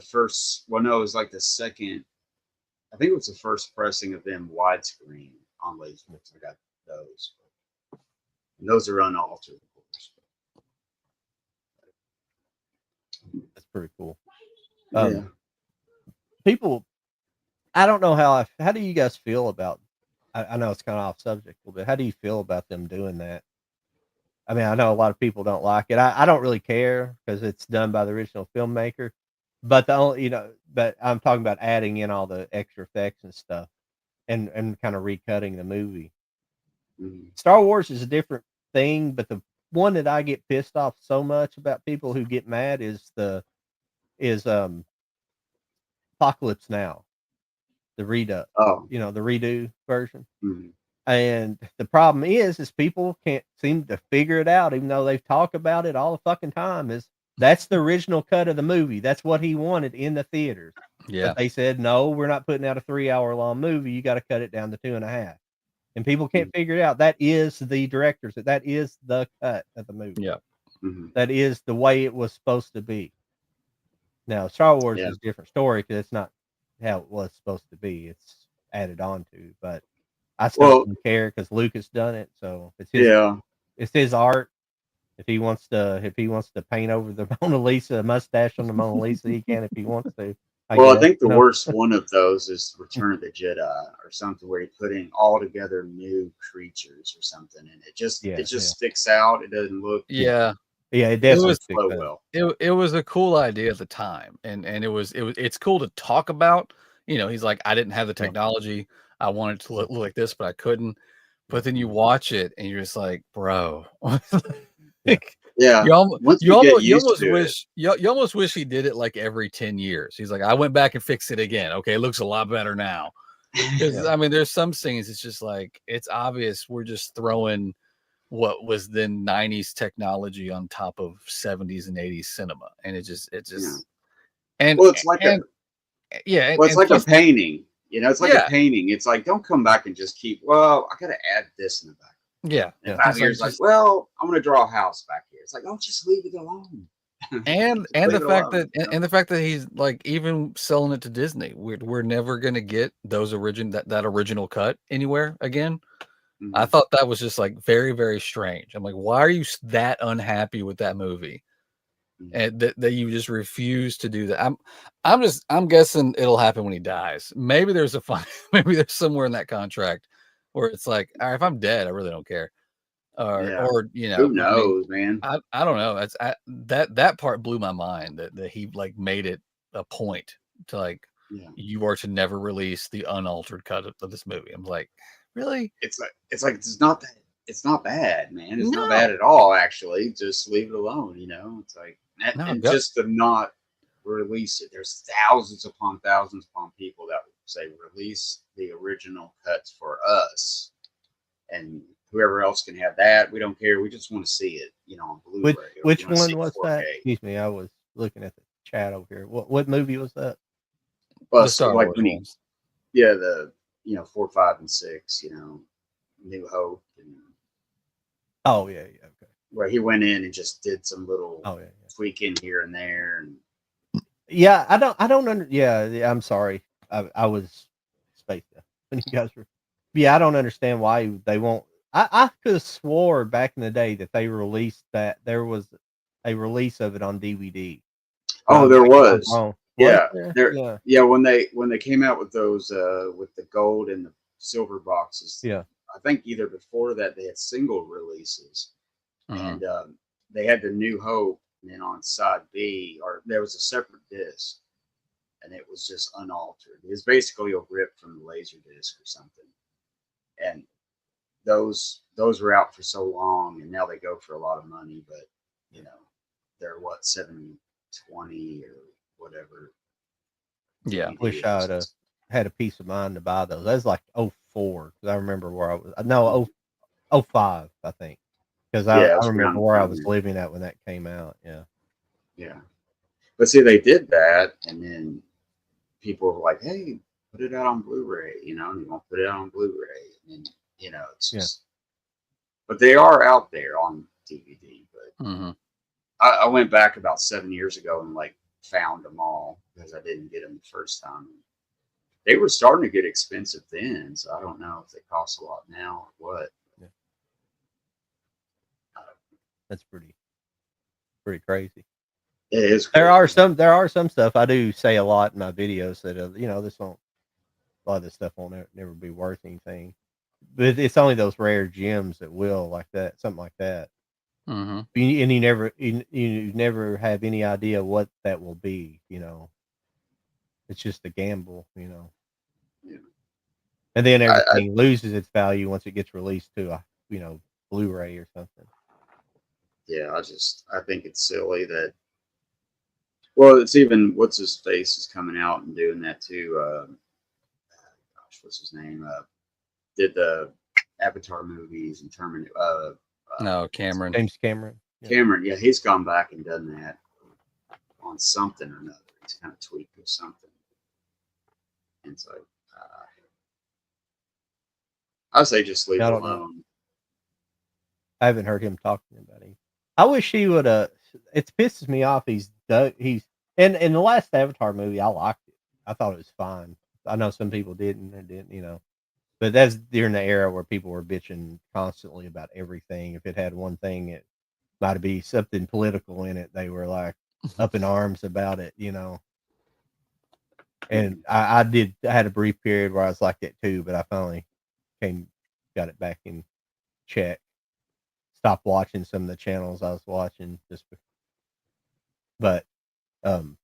first. Well, no, it was like the second. I think it was the first pressing of them widescreen on Laserdisc. I got those. And those are unaltered, of course. That's pretty cool. Yeah. People, I don't know how do you guys feel about, I know it's kind of off subject a little bit. How do you feel about them doing that? I mean, I know a lot of people don't like it. I don't really care because it's done by the original filmmaker, but but I'm talking about adding in all the extra effects and stuff and kind of recutting the movie. Star Wars is a different thing, but the one that I get pissed off so much about people who get mad is Apocalypse Now, the redo. Oh, the redo version. mm-hmm. And the problem is people can't seem to figure it out, even though they've talked about it all the fucking time. That's the original cut of the movie. That's what he wanted in the theaters. Yeah. But they said, no, we're not putting out a 3-hour long movie. You got to cut it down to 2.5. And people can't figure it out. That is the director's. That is the cut of the movie. Yeah. That is the way it was supposed to be. Now, Star Wars is a different story because it's not how it was supposed to be. It's added on to, but I still don't care because Lucas done it, so it's his art. If he wants to paint over the Mona Lisa, mustache on the Mona Lisa, he can if he wants to. I think the worst one of those is Return of the Jedi or something where you're putting all together new creatures or something, and it just sticks out. It doesn't look it definitely flow well. It was a cool idea at the time, and it's cool to talk about. He's like, I didn't have the technology. I wanted to look like this, but I couldn't. But then you watch it and you're just like, bro. You almost wish he did it like every 10 years. He's like, I went back and fixed it again. Okay, it looks a lot better now. I mean, there's some scenes it's just like it's obvious we're just throwing what was then 90s technology on top of 70s and 80s cinema, and it's like a painting. It's like a painting. It's like, don't come back and just keep, I got to add this in the back. Yeah. In 5 years, I'm going to draw a house back here. It's like, oh, just leave it alone. and the fact that he's like even selling it to Disney, we're never going to get those that original cut anywhere again. I thought that was just like very, very strange. I'm like, why are you that unhappy with that movie? And that you just refuse to do that. I'm guessing it'll happen when he dies. Maybe there's maybe there's somewhere in that contract where it's like, all right, if I'm dead, I really don't care. Or who knows, man? I don't know. That part blew my mind that he like made it a point to like you are to never release the unaltered cut of this movie. I'm like, really? It's not that. It's not bad, man. It's not bad at all, actually. Just leave it alone, It's like, just to not release it. There's thousands upon people that would say release the original cuts for us, and whoever else can have that. We don't care. We just want to see it, on Blu-ray. Which one was that? Excuse me, I was looking at the chat over here. What movie was that? Well, the Star Wars ones. Yeah, the 4, 5, and 6. New Hope. Oh yeah, okay. Where he went in and just did some little tweaking here and there, and I'm sorry, I was spaced out when you guys were. I don't understand why they won't. I could have swore back in the day that they released that there was a release of it on DVD. Oh, there was. Yeah, there? Yeah. yeah. When they came out with those with the gold and the silver boxes, Yeah. I think either before that they had single releases, Mhm. and they had the New Hope, and then on side B, or there was a separate disc, and it was just unaltered. It was basically a rip from the laser disc or something, and those were out for so long, and now they go for a lot of money, but you know they're what 720 or whatever. Yeah. Wish I would have had a peace of mind to buy those. That was like 04 because I remember where I was. No, 05, I think, because Yeah, I it's remember around where I around was there. living at when that came out. Yeah. Yeah, but see, they did that, and then people were like, "Hey, put it out on Blu-ray," and they won't put it out on Blu-ray, and it's Yeah. just. But they are out there on DVD. But Mhm. I went back about 7 years ago and like found them all because I didn't get them the first time. They were starting to get expensive then, so I don't know if they cost a lot now or what. Yeah. That's pretty crazy. It is There crazy. are some stuff I do say a lot in my videos that this won't a lot of this stuff won't never be worth anything. But it's only those rare gems that will, like that, something like that. Mhm. And you never have any idea what that will be. It's just a gamble. Yeah. And then I everything loses its value once it gets released to a Blu-ray or something. yeah, I think it's silly that. Well, it's even what's his face is coming out and doing that too. Gosh, what's his name? Did the Avatar movies and Terminator. No, Cameron. James Cameron. Yeah. Cameron, yeah, he's gone back and done that on something or another. He's kind of tweaked or something. And so I say just leave I it don't know. alone. I haven't heard him talking about it. I wish he would. It pisses me off. He's in the last Avatar movie. I liked it. I thought it was fine. I know some people didn't and didn't. But that's during the era where people were bitching constantly about everything. If it had one thing, it might be something political in it. They were like up in arms about it. And I had a brief period where I was like that too, but I finally got it back in check. Stopped watching some of the channels I was watching but um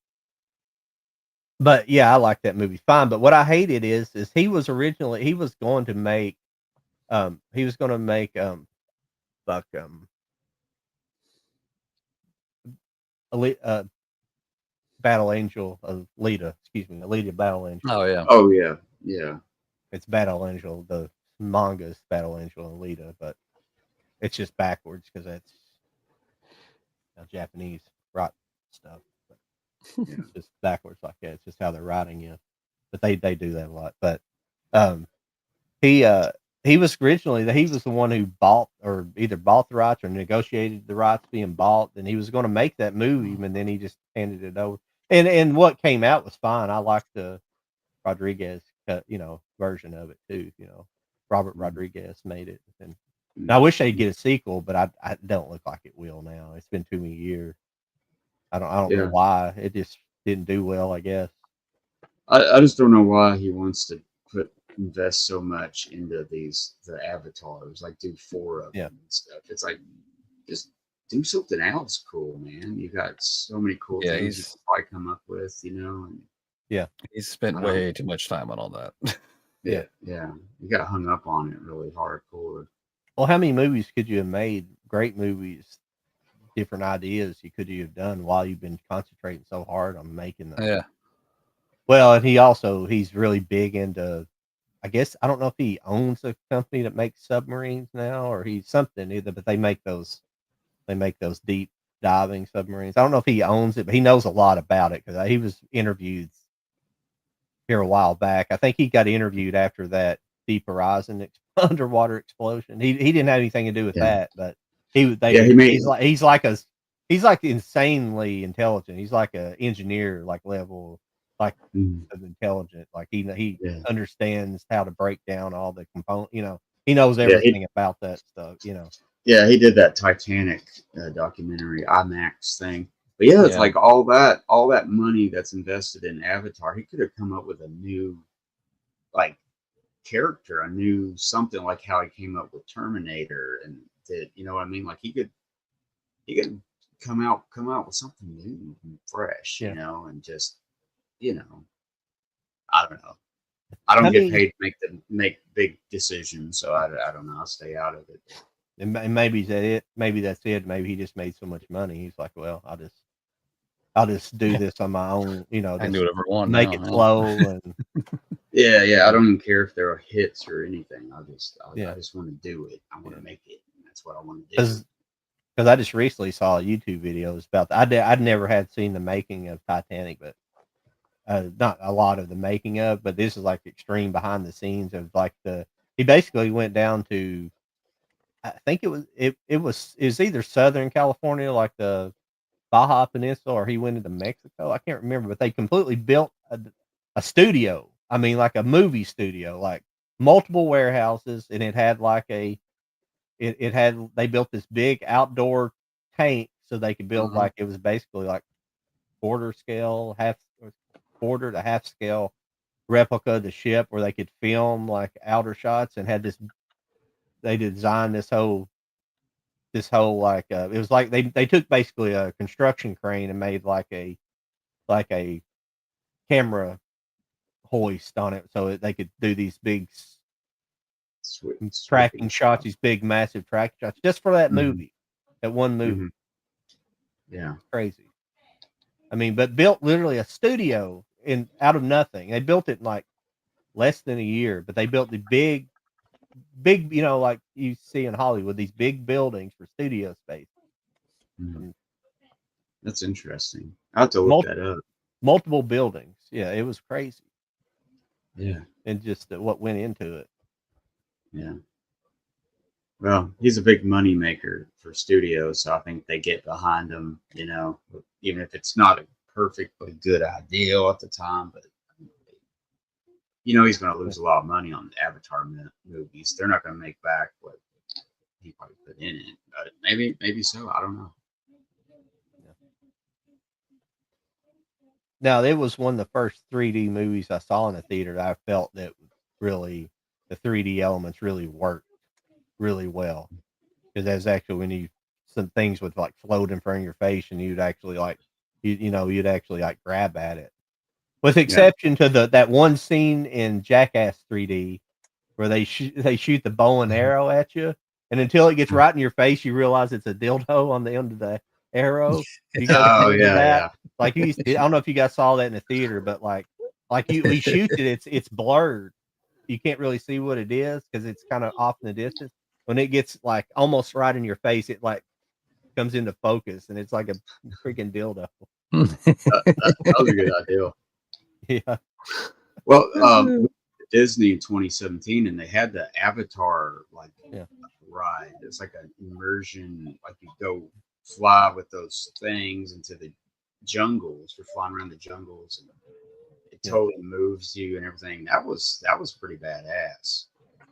but yeah, I like that movie fine. But what I hated is he was going to make he was going to make fuck Battle Angel Alita, excuse me, Alita Battle Angel. Oh yeah. Oh yeah, yeah. It's Battle Angel. The manga's Battle Angel Alita, but it's just backwards because that's Japanese rock stuff. But it's just backwards like that. It's just how they're writing it. But they do that a lot. But um, he was the one who bought or either bought the rights or negotiated the rights being bought, and he was going to make that movie, and then he just handed it over. And what came out was fine. I liked the Rodriguez version of it too. Robert Rodriguez made it, and I wish they'd get a sequel, but I don't look like it will now. It's been too many years. I don't know why. It just didn't do well, I guess. I just don't know why he wants to invest so much into the avatars, like do 4 of them and stuff. It's like just do something else cool, man. You got so many cool things you can probably come up with, and Yeah. He's spent way too much time on all that. yeah. You got hung up on it really hardcore. Well, how many movies could you have made? Great movies, different ideas you could have done while you've been concentrating so hard on making them. Yeah. Well, and he's really big into, I guess, I don't know if he owns a company that makes submarines now or he's something either, but they make those deep diving submarines. I don't know if he owns it, but he knows a lot about it because he was interviewed here a while back. I think he got interviewed after that Deep Horizon underwater explosion. He didn't have anything to do with that, but he's like insanely intelligent. He's like a engineer like level of intelligent. Like he understands how to break down all the components. He knows everything about that stuff. Yeah, he did that Titanic documentary IMAX thing. But yeah, it's Yeah. like all that money that's invested in Avatar, he could have come up with a new like character, a new something like how he came up with Terminator and did, you know what I mean? Like he could come out with something new and fresh, Yeah. you know, and just, you know, I don't know. I don't How get many? paid to make big decisions, so I don't know. I'll stay out of it. And maybe that it. Maybe that's it. Maybe he just made so much money. He's like, well, I'll just do this on my own. You know, I can just do whatever I want make now. it Yeah. flow and Yeah. I don't even care if there are hits or anything. I yeah. just want to do it. I want to make it. That's what I want to do. Because I just recently saw YouTube videos about that. I'd never had seen the making of Titanic, but not a lot of the making of. But this is like extreme behind the scenes of like he basically went down to I think it was either Southern California, like the Baja Peninsula, or he went into Mexico. I can't remember, but they completely built a studio. I mean, like a movie studio, like multiple warehouses, and it had like it had they built this big outdoor tank so they could build like it was basically like quarter scale, quarter to half scale replica of the ship where they could film like outer shots and had this. They designed this whole like it was like they took basically a construction crane and made like a camera hoist on it so they could do these big Sweet, tracking shots, these big massive tracking shots just for that movie, that one movie. Yeah. Crazy. I mean, but built literally a studio out of nothing. They built it in like less than a year, but they built the big, like you see in Hollywood, these big buildings for studio space. Mhm. That's interesting. I have to look that up. Multiple buildings. Yeah, it was crazy. Yeah. And just what went into it. Yeah. Well, he's a big money maker for studios, so I think they get behind him, you know, even if it's not a perfectly good idea at the time, but you know he's going to lose a lot of money on the Avatar movies. They're not going to make back what he probably put in it, but maybe so. I don't know. Now, it was one of the first 3D movies I saw in the theater that I felt that really the 3D elements really worked really well. Because there's actually some things would like float in front of your face and you'd actually like you'd actually like grab at it. With exception to that one scene in Jackass 3D where they shoot the bow and arrow at you, and until it gets right in your face, you realize it's a dildo on the end of the arrow. You guys remember that? Like I don't know if you guys saw that in the theater, but like he shoots it, it's blurred. You can't really see what it is because it's kind of off in the distance. When it gets like almost right in your face, it like comes into focus, and it's like a freaking dildo. That was a good idea. Yeah. Well, Disney in 2017, and they had the Avatar ride. It's like an immersion, like you go fly with those things into the jungles. You're flying around the jungles, and it totally moves you and everything. That was pretty badass.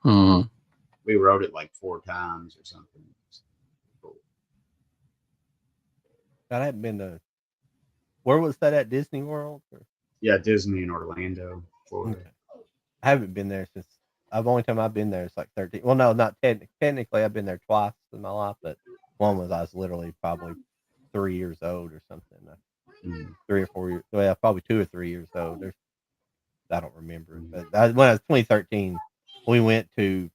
Mm-hmm. We rode it like 4 times or something. Cool. I hadn't been to. Where was that at Disney World? Yeah, Disney in Orlando, Florida. Okay. I haven't been there since. The only time I've been there is like 13. Well, no, not technically. I've been there twice in my life, but one was I was literally probably 3 years old or something. 3 or 4 years. Well, probably 2 or 3 years old. I don't remember. But when I was 2013, we went to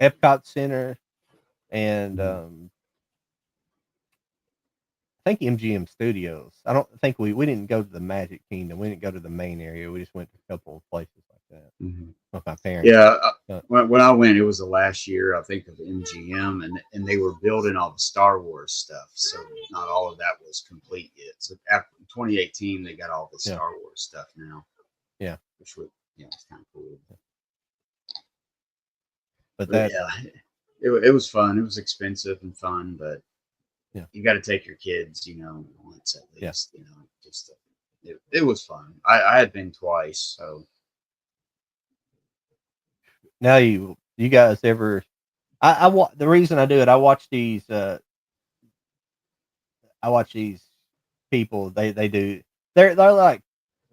Epcot Center and I think MGM Studios. I don't think we didn't go to the Magic Kingdom. We didn't go to the main area. We just went to a couple of places like that with my parents. Yeah, when I went, it was the last year I think of MGM, and they were building all the Star Wars stuff, so not all of that was complete yet. So after 2018, they got all the Star Wars stuff now. Yeah, which was it's kind of cool. But it was fun. It was expensive and fun, but you got to take your kids, once at least. Just it was fun. I had been twice, so. Now you guys ever? The reason I do it, I watch these people. They do. They're like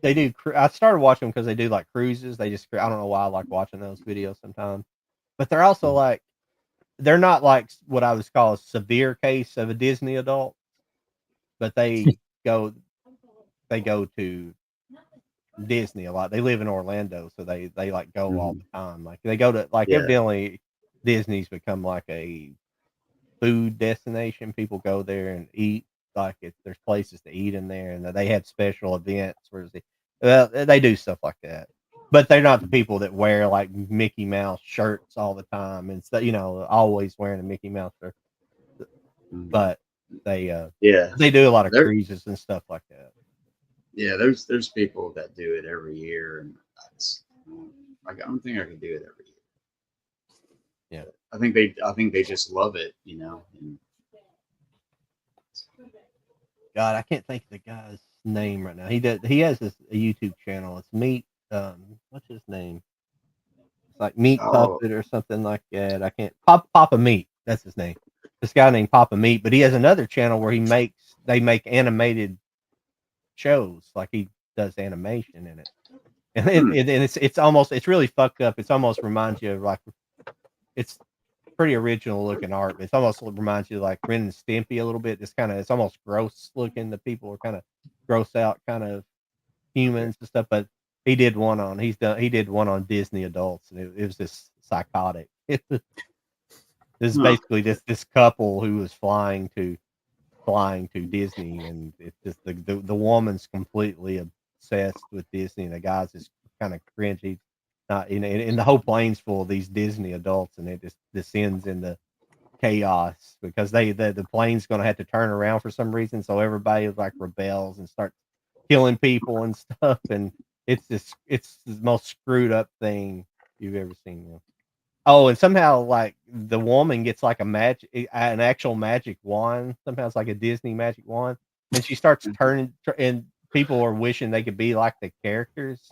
they do. I started watching them because they do like cruises. They just I don't know why I like watching those videos sometimes. But they're also like they're not like what I would call a severe case of a Disney adult. But go they go to Disney a lot. They live in Orlando, so they like go all the time. Like they go to like Yeah. evidently Disney's become like a food destination. People go there and eat. Like there's places to eat in there, and they have special events where they do stuff like that. But they're not the people that wear like Mickey Mouse shirts all the time and stuff. Always wearing a Mickey Mouse shirt. But they do a lot of cruises and stuff like that. Yeah, there's people that do it every year, and I don't think I can do it every year. Yeah, I think they just love it, And God, I can't think of the guy's name right now. He has a YouTube channel. It's Meat. What's his name? It's like Meat Puppet or something like that. I can't. Papa Meat. That's his name. This guy named Papa Meat, but he has another channel where they make animated shows. Like he does animation in it, and it's really fucked up. It's almost reminds you of like it's pretty original looking art, but it's almost reminds you of like Ren and Stimpy a little bit. It's almost gross looking. The people are kind of gross out, kind of humans and stuff. But he did one on Disney adults, and it was just psychotic. This is basically this couple who was flying to Disney, and it's just the woman's completely obsessed with Disney, and the guy's just kind of cringy. Not and the whole plane's full of these Disney adults, and it just descends into chaos because the plane's going to have to turn around for some reason, so everybody like rebels and starts killing people and stuff, and it's the most screwed up thing you've ever seen. Oh, and somehow like the woman gets like an actual magic wand. Somehow it's like a Disney magic wand, and she starts turning, and people are wishing they could be like the characters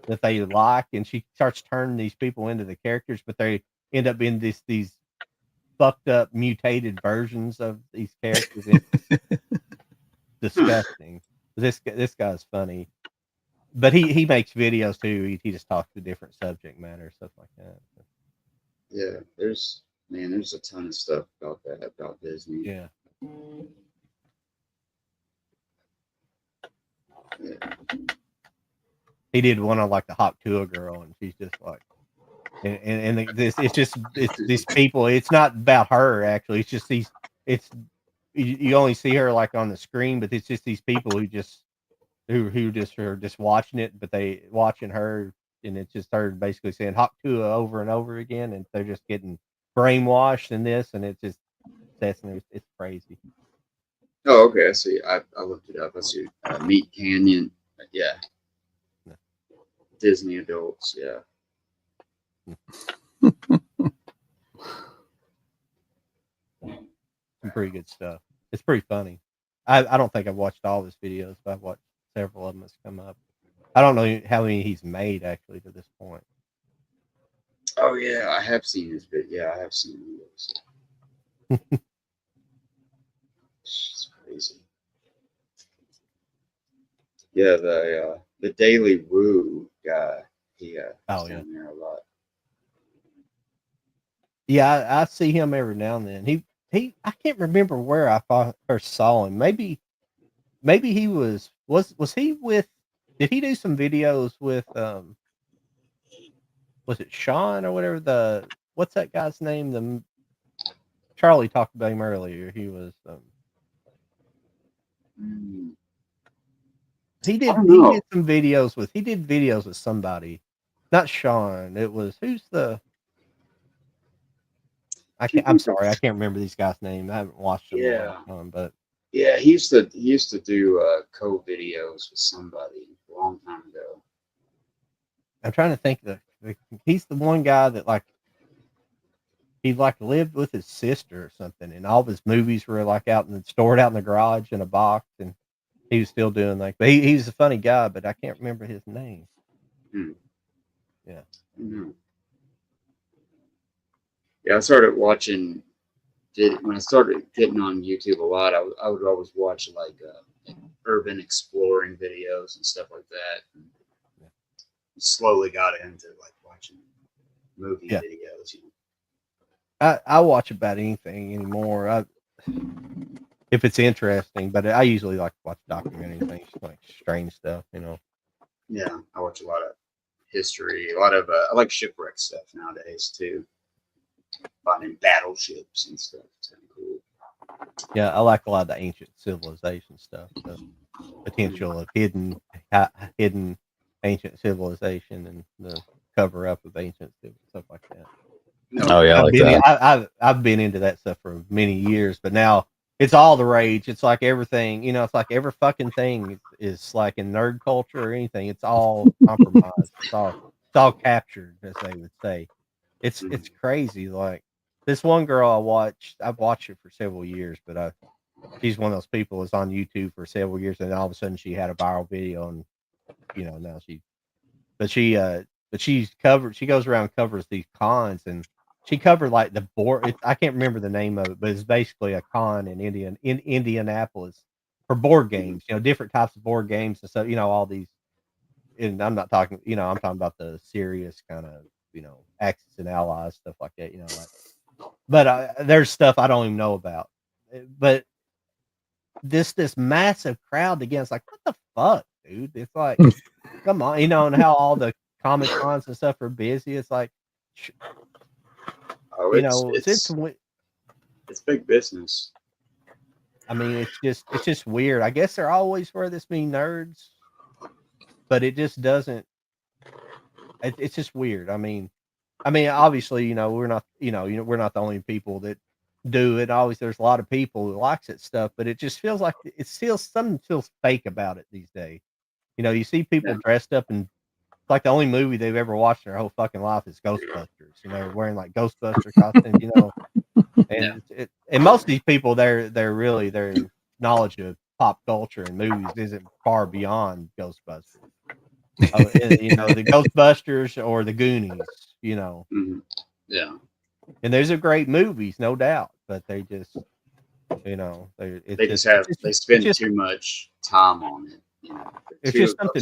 that they like, and she starts turning these people into the characters, but they end up in these fucked up mutated versions of these characters. It's disgusting. This guy's funny, but he makes videos too. He just talks to different subject matter, stuff like that. Yeah, there's a ton of stuff about Disney. Yeah. He did one on like the Hawk Tuah girl, and she's just like, and it's these people. It's not about her actually. It's just you only see her like on the screen, but it's just these people who just are just watching it, but they watching her, and it's just her basically saying Hawk Tuah over and over again, and they're just getting brainwashed in this, and it's crazy. Oh, okay. I see. I looked it up. I see. Meat Canyon. Yeah. Disney adults. Yeah. Some pretty good stuff. It's pretty funny. I don't think I've watched all his videos, but I've watched several of them that's come up. I don't know how many he's made actually to this point. Oh yeah, I have seen his video. Yeah, I have seen videos. It's crazy. Yeah, the Daily Woo guy. He down there a lot. Yeah, I see him every now and then. I can't remember where I first saw him. Maybe he was he with? Did he do some videos with was it Sean or whatever? What's that guy's name? Charlie talked about him earlier. He was he did some videos with. He did videos with somebody, not Sean. It was who's the. I'm sorry, I can't remember these guys' name. I haven't watched them in a long time, but yeah, he used to do co-videos with somebody a long time ago. I'm trying to think he's the one guy that like he like lived with his sister or something, and all of his movies were like stored out in the garage in a box, and he was still doing like. But he's a funny guy, but I can't remember his name. Yeah. Mm-hmm. Yeah, I started watching. When I started getting on YouTube a lot, I would always watch like urban exploring videos and stuff like that. And slowly got into like watching movie videos. You know. I watch about anything anymore. If it's interesting, but I usually like to watch documentary things, like strange stuff, you know. Yeah, I watch a lot of history, a lot of I like shipwreck stuff nowadays too. Finding battleships and stuff. It's kind of cool. Yeah, I like a lot of the ancient civilization stuff, the potential of hidden ancient civilization and the cover up of ancient stuff like that. Oh yeah, I've been into that stuff for many years, but now it's all the rage. It's like everything, you know. It's like every fucking thing is like in nerd culture or anything. It's all compromised. It's all captured, as they would say. It's crazy. Like this one girl I've watched it for several years, but she's one of those people that's on YouTube for several years, and all of a sudden she had a viral video, and you know now she goes around and covers these cons, and she covered like the board. I can't remember the name of it, but it's basically a con in Indianapolis for board games. You know, different types of board games and stuff. You know, all these. And I'm not talking. You know, I'm talking about the serious kind of Axis and Allies stuff like that. You know, like. But there's stuff I don't even know about. But this massive crowd again. It's like, what the fuck, dude? It's like, come on, and how all the Comic Cons and stuff are busy. It's like, it's big business. I mean, it's just weird. I guess they're always for this many nerds, but it just doesn't. It's just weird. I mean, obviously, we're not, we're not the only people that do it. Always, there's a lot of people who likes it stuff, but it just feels like something feels fake about it these days. You see people dressed up and. Like the only movie they've ever watched in their whole fucking life is Ghostbusters. Wearing like Ghostbuster costumes, and and most of these people, their knowledge of pop culture and movies isn't far beyond Ghostbusters. The Ghostbusters or the Goonies, Mm-hmm. Yeah. And those are great movies, no doubt, but they just, they spend too much time on it. It's just something.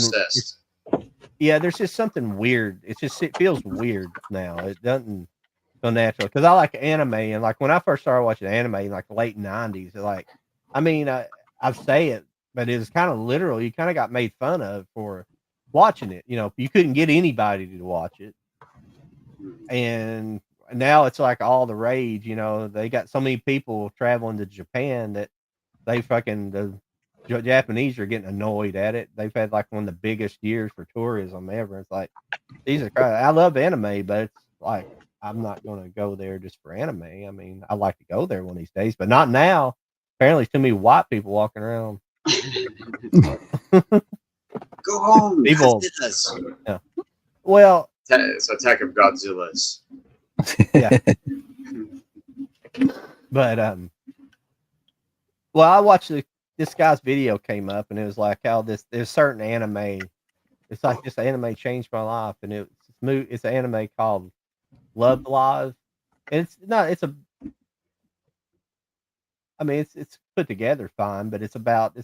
Yeah, there's just something weird. It feels weird now. It doesn't feel natural because I like anime, and like when I first started watching anime in like the late '90s, like I say it, but it was kind of literal. You kind of got made fun of for watching it. You couldn't get anybody to watch it, and now it's like all the rage. They got so many people traveling to Japan that they the Japanese are getting annoyed at it. They've had like one of the biggest years for tourism ever. It's like, Jesus Christ, I love anime, but it's like I'm not going to go there just for anime. I mean, I like to go there one of these days, but not now. Apparently, too many white people walking around. Go home. People. Yeah. Well, it's Attack of Godzilla's. Yeah. But well, I watched this guy's video came up, and it was like how there's certain anime. It's like this anime changed my life, and it's an anime called Love Live, and it's put together fine, but it's about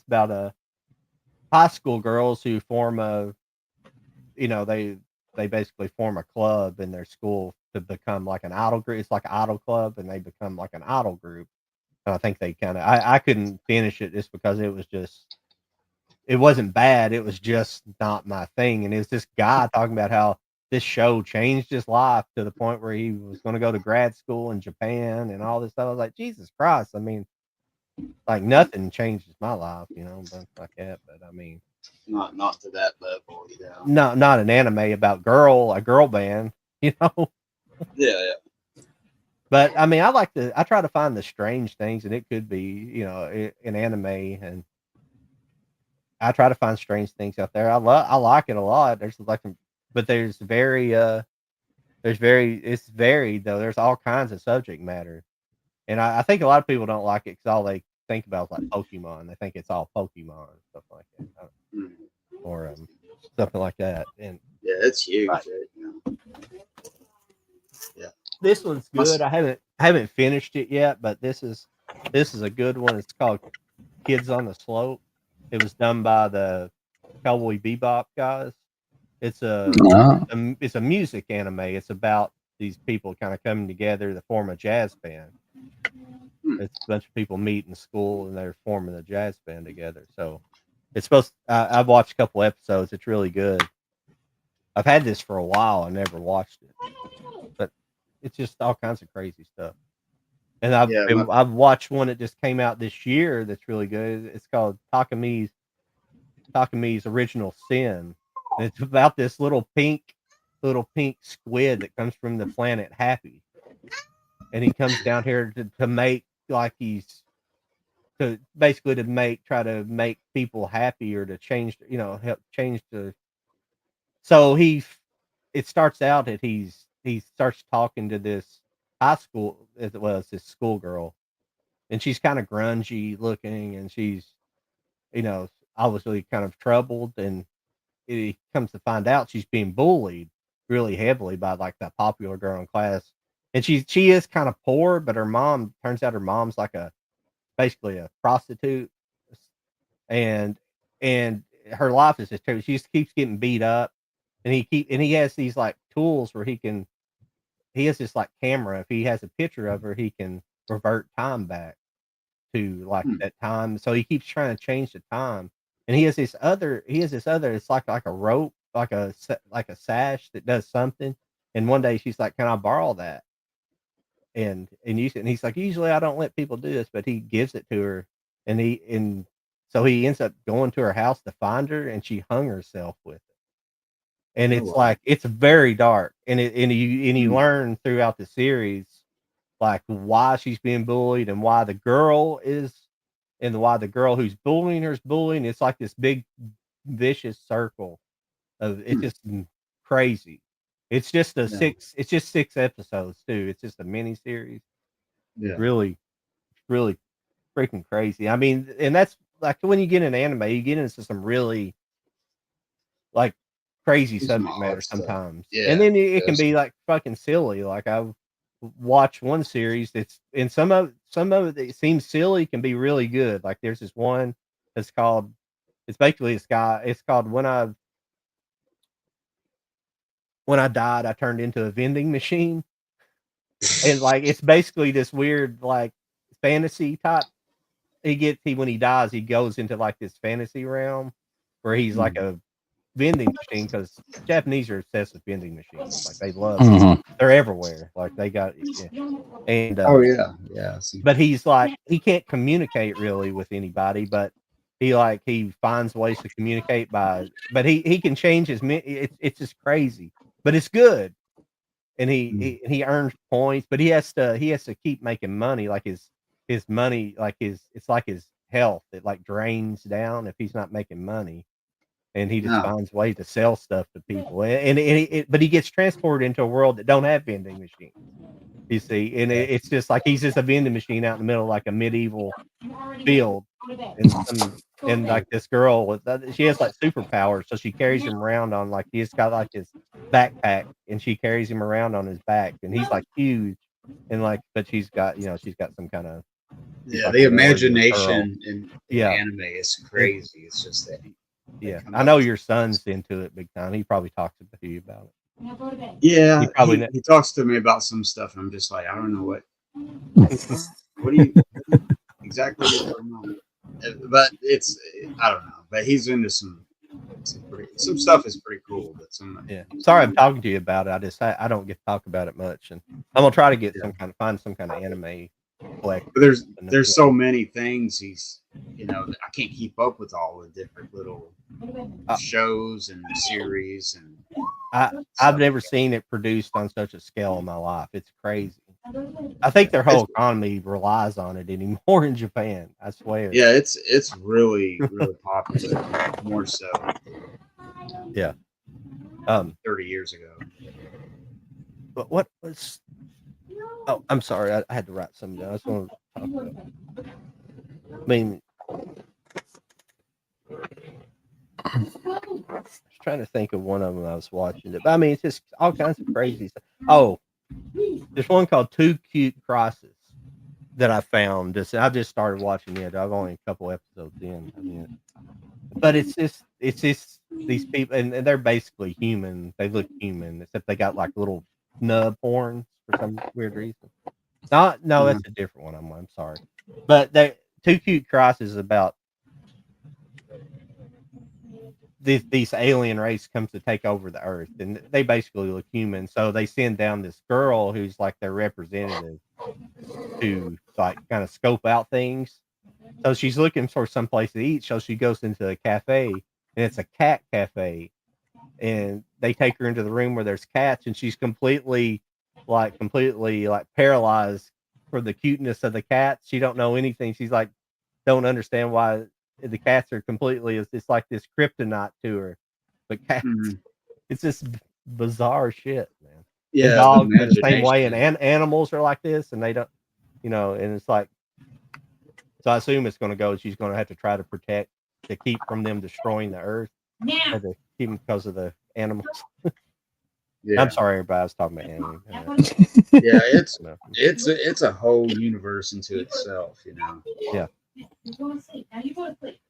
high school girls who form they basically form a club in their school to become like an idol group. It's like an idol club, and they become like an idol group. And I think they I couldn't finish it just because it wasn't bad. It was just not my thing. And it was this guy talking about how this show changed his life to the point where he was going to go to grad school in Japan and all this stuff. I was like, Jesus Christ. I mean, like nothing changes my life, but like that. But I mean, not to that level, not an anime about a girl band, Yeah. But I mean, I try to find the strange things, and it could be, in anime, and I try to find strange things out there. I like it a lot. But it's varied though. There's all kinds of subject matter, and I think a lot of people don't like it because all they think about is like Pokemon. They think it's all Pokemon and stuff like that, or something like that. And yeah, it's huge. Right. Yeah, this one's good. I haven't finished it yet, but this is a good one. It's called Kids on the Slope. It was done by the Cowboy Bebop guys. It's Oh. it's a music anime. It's about these people kind of coming together to form a jazz band. It's a bunch of people meet in school and they're forming a jazz band together. So it's supposed. I've watched a couple episodes. It's really good. I've had this for a while. I never watched it, but it's just all kinds of crazy stuff. And I've watched one that just came out this year that's really good. It's called Takami's Original Sin. And it's about this little pink squid that comes from the planet Happy, and he comes down here to make like he's to basically try to make people happy or to change, help change the. So it starts out that he starts talking to this high school, as well as this schoolgirl, and she's kind of grungy looking, and she's, obviously kind of troubled, and he comes to find out she's being bullied really heavily by like that popular girl in class, and she is kind of poor, but her mom's like basically a prostitute, and her life is just terrible. She just keeps getting beat up, and he has these like tools where he has this like camera. If he has a picture of her, he can revert time back to like that time. So he keeps trying to change the time. And he has this other, it's like a rope, like a sash that does something. And one day she's like, "Can I borrow that?" And he's like, "Usually I don't let people do this," but he gives it to her. So he ends up going to her house to find her, and she hung herself with it. And it's like, it's very dark. And you learn throughout the series like why she's being bullied and why the girl who's bullying her is bullying. It's like this big vicious circle of it's just crazy. It's just it's just 6 episodes too. It's just a mini series. Yeah. Really freaking crazy. I mean, and that's like when you get in anime, you get into some really like crazy subject matter sometimes. Yeah. And then it can be like fucking silly. Like I've watched one series and some of it that seems silly can be really good. Like there's this one that's called, it's basically this guy, it's called When I Died, I Turned Into a Vending Machine. And like it's basically this weird like fantasy type. When he dies, he goes into like this fantasy realm where he's like a vending machine, because Japanese are obsessed with vending machines. Like they love them. They're everywhere. Like they got and but he's like, he can't communicate really with anybody, but he finds ways to communicate but he can change it's just crazy, but it's good. And he earns points, but he has to keep making money. Like his money, like it's like his health, it like drains down if he's not making money. And he just finds ways to sell stuff to people, but he gets transported into a world that don't have vending machines. You see, and it's just like he's just a vending machine out in the middle of like a medieval field, and like this girl she has like superpowers, so she carries him around on like he's got like this backpack, and she carries him around on his back, and he's like huge, and like but she's got some kind of like the imagination in anime is crazy. It's just that. Yeah, I know your son's into it big time. He probably talks to you about it. Yeah, he talks to me about some stuff, and I'm just like, I don't know what do you exactly what but it's, I don't know. But he's into some stuff is pretty cool. But sorry, I'm talking to you about it. I don't get to talk about it much, and I'm gonna try to get find some kind of anime. But there's so many things he's, I can't keep up with all the different little shows and series, and I've never seen it produced on such a scale in my life. It's crazy. I think their whole economy relies on it anymore in Japan. I swear. Yeah, it's really popular, more so. Yeah. 30 years ago. But what was? Oh, I'm sorry. I had to write something down. I just want to talk about. I mean, I was trying to think of one of them I was watching it. But I mean, it's just all kinds of crazy stuff. Oh, there's one called Too Cute Crisis. that I found. I've just started watching it. I've only a couple episodes in. I mean, but it's just these people, and they're basically human. They look human, except they got like little nub horns for some weird reason. No, that's a different one. I'm sorry, but they Too Cute Crisis is about these alien race comes to take over the Earth, and they basically look human. So they send down this girl who's like their representative to like kind of scope out things. So she's looking for some place to eat. So she goes into a cafe, and it's a cat cafe. And they take her into the room where there's cats, and she's completely paralyzed for the cuteness of the cats. She don't know anything. She's like, don't understand why the cats are completely. It's like this kryptonite to her. But cats, it's just bizarre shit, man. Yeah, and dogs are the same way, and animals are like this, and they don't, and it's like. So I assume it's going to go. She's going to have to try to keep from them destroying the Earth. Yeah. To keep them because of the animals. Yeah. I'm sorry, everybody. I was talking about animals. Yeah, it's a whole universe into itself, Yeah.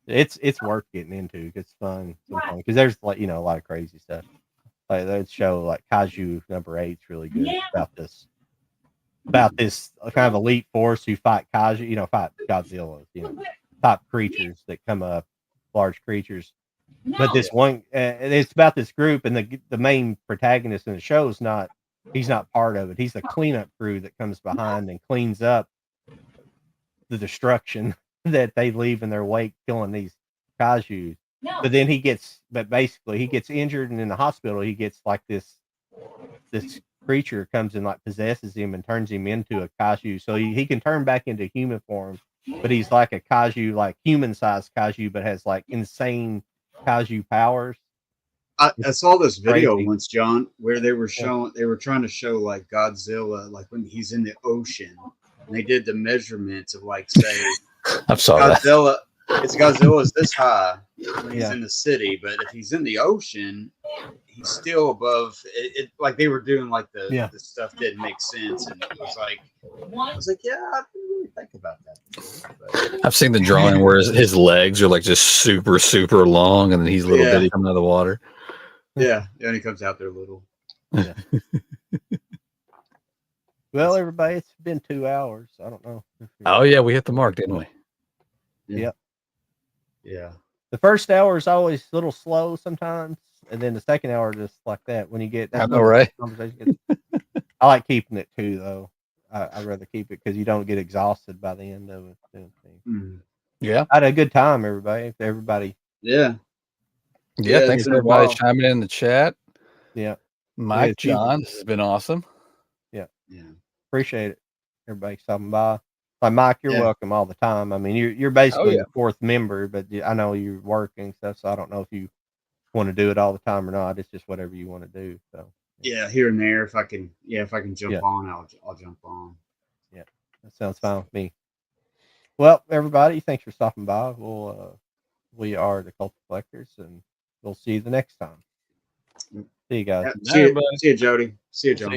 It's worth getting into. It's fun because there's a lot of crazy stuff. Like that show like Kaiju #8 is really good about this kind of elite force who fight Kaiju, fight Godzilla, top creatures that come up, large creatures. But this one, it's about this group, and the main protagonist in the show he's not part of it. He's the cleanup crew that comes behind and cleans up the destruction that they leave in their wake, killing these Kaiju. But then he gets injured, and in the hospital, he gets like this creature comes and like possesses him and turns him into a Kaiju. So he can turn back into human form, but he's like a Kaiju, like human-sized Kaiju, but has like insane Kaiju powers. I saw this video once, John, where they were trying to show like Godzilla, like when he's in the ocean, and they did the measurements of like, say, Godzilla. Godzilla's this high when he's in the city, but if he's in the ocean, he's still above it. Like they were doing like the stuff didn't make sense, and it was like, yeah, I didn't really think about that. But I've seen the drawing where his legs are like just super, super long, and then he's little bitty coming out of the water. Yeah, and he comes out there little. Yeah. Well, everybody, it's been 2 hours. I don't know. Oh yeah, we hit the mark, didn't we? Yep. Yeah. The first hour is always a little slow sometimes, and then the second hour just like that. When you get I know, right? Conversation I like keeping it too, though. I'd rather keep it because you don't get exhausted by the end of it. Yeah, I had a good time, everybody. Yeah. Yeah, thanks everybody chiming in the chat. Yeah. Mike, John, this has been awesome. Yeah. Appreciate it. Everybody stopping by. Like Mike, you're welcome all the time. I mean, you're basically the fourth member, but I know you're working stuff, so I don't know if you want to do it all the time or not. It's just whatever you want to do. So yeah, here and there, if I can jump on, I'll jump on. Yeah, that sounds fine with me. Well, everybody, thanks for stopping by. We are the Cult Collectors, and we'll see you the next time. See you guys. See you, Jody. See you, John.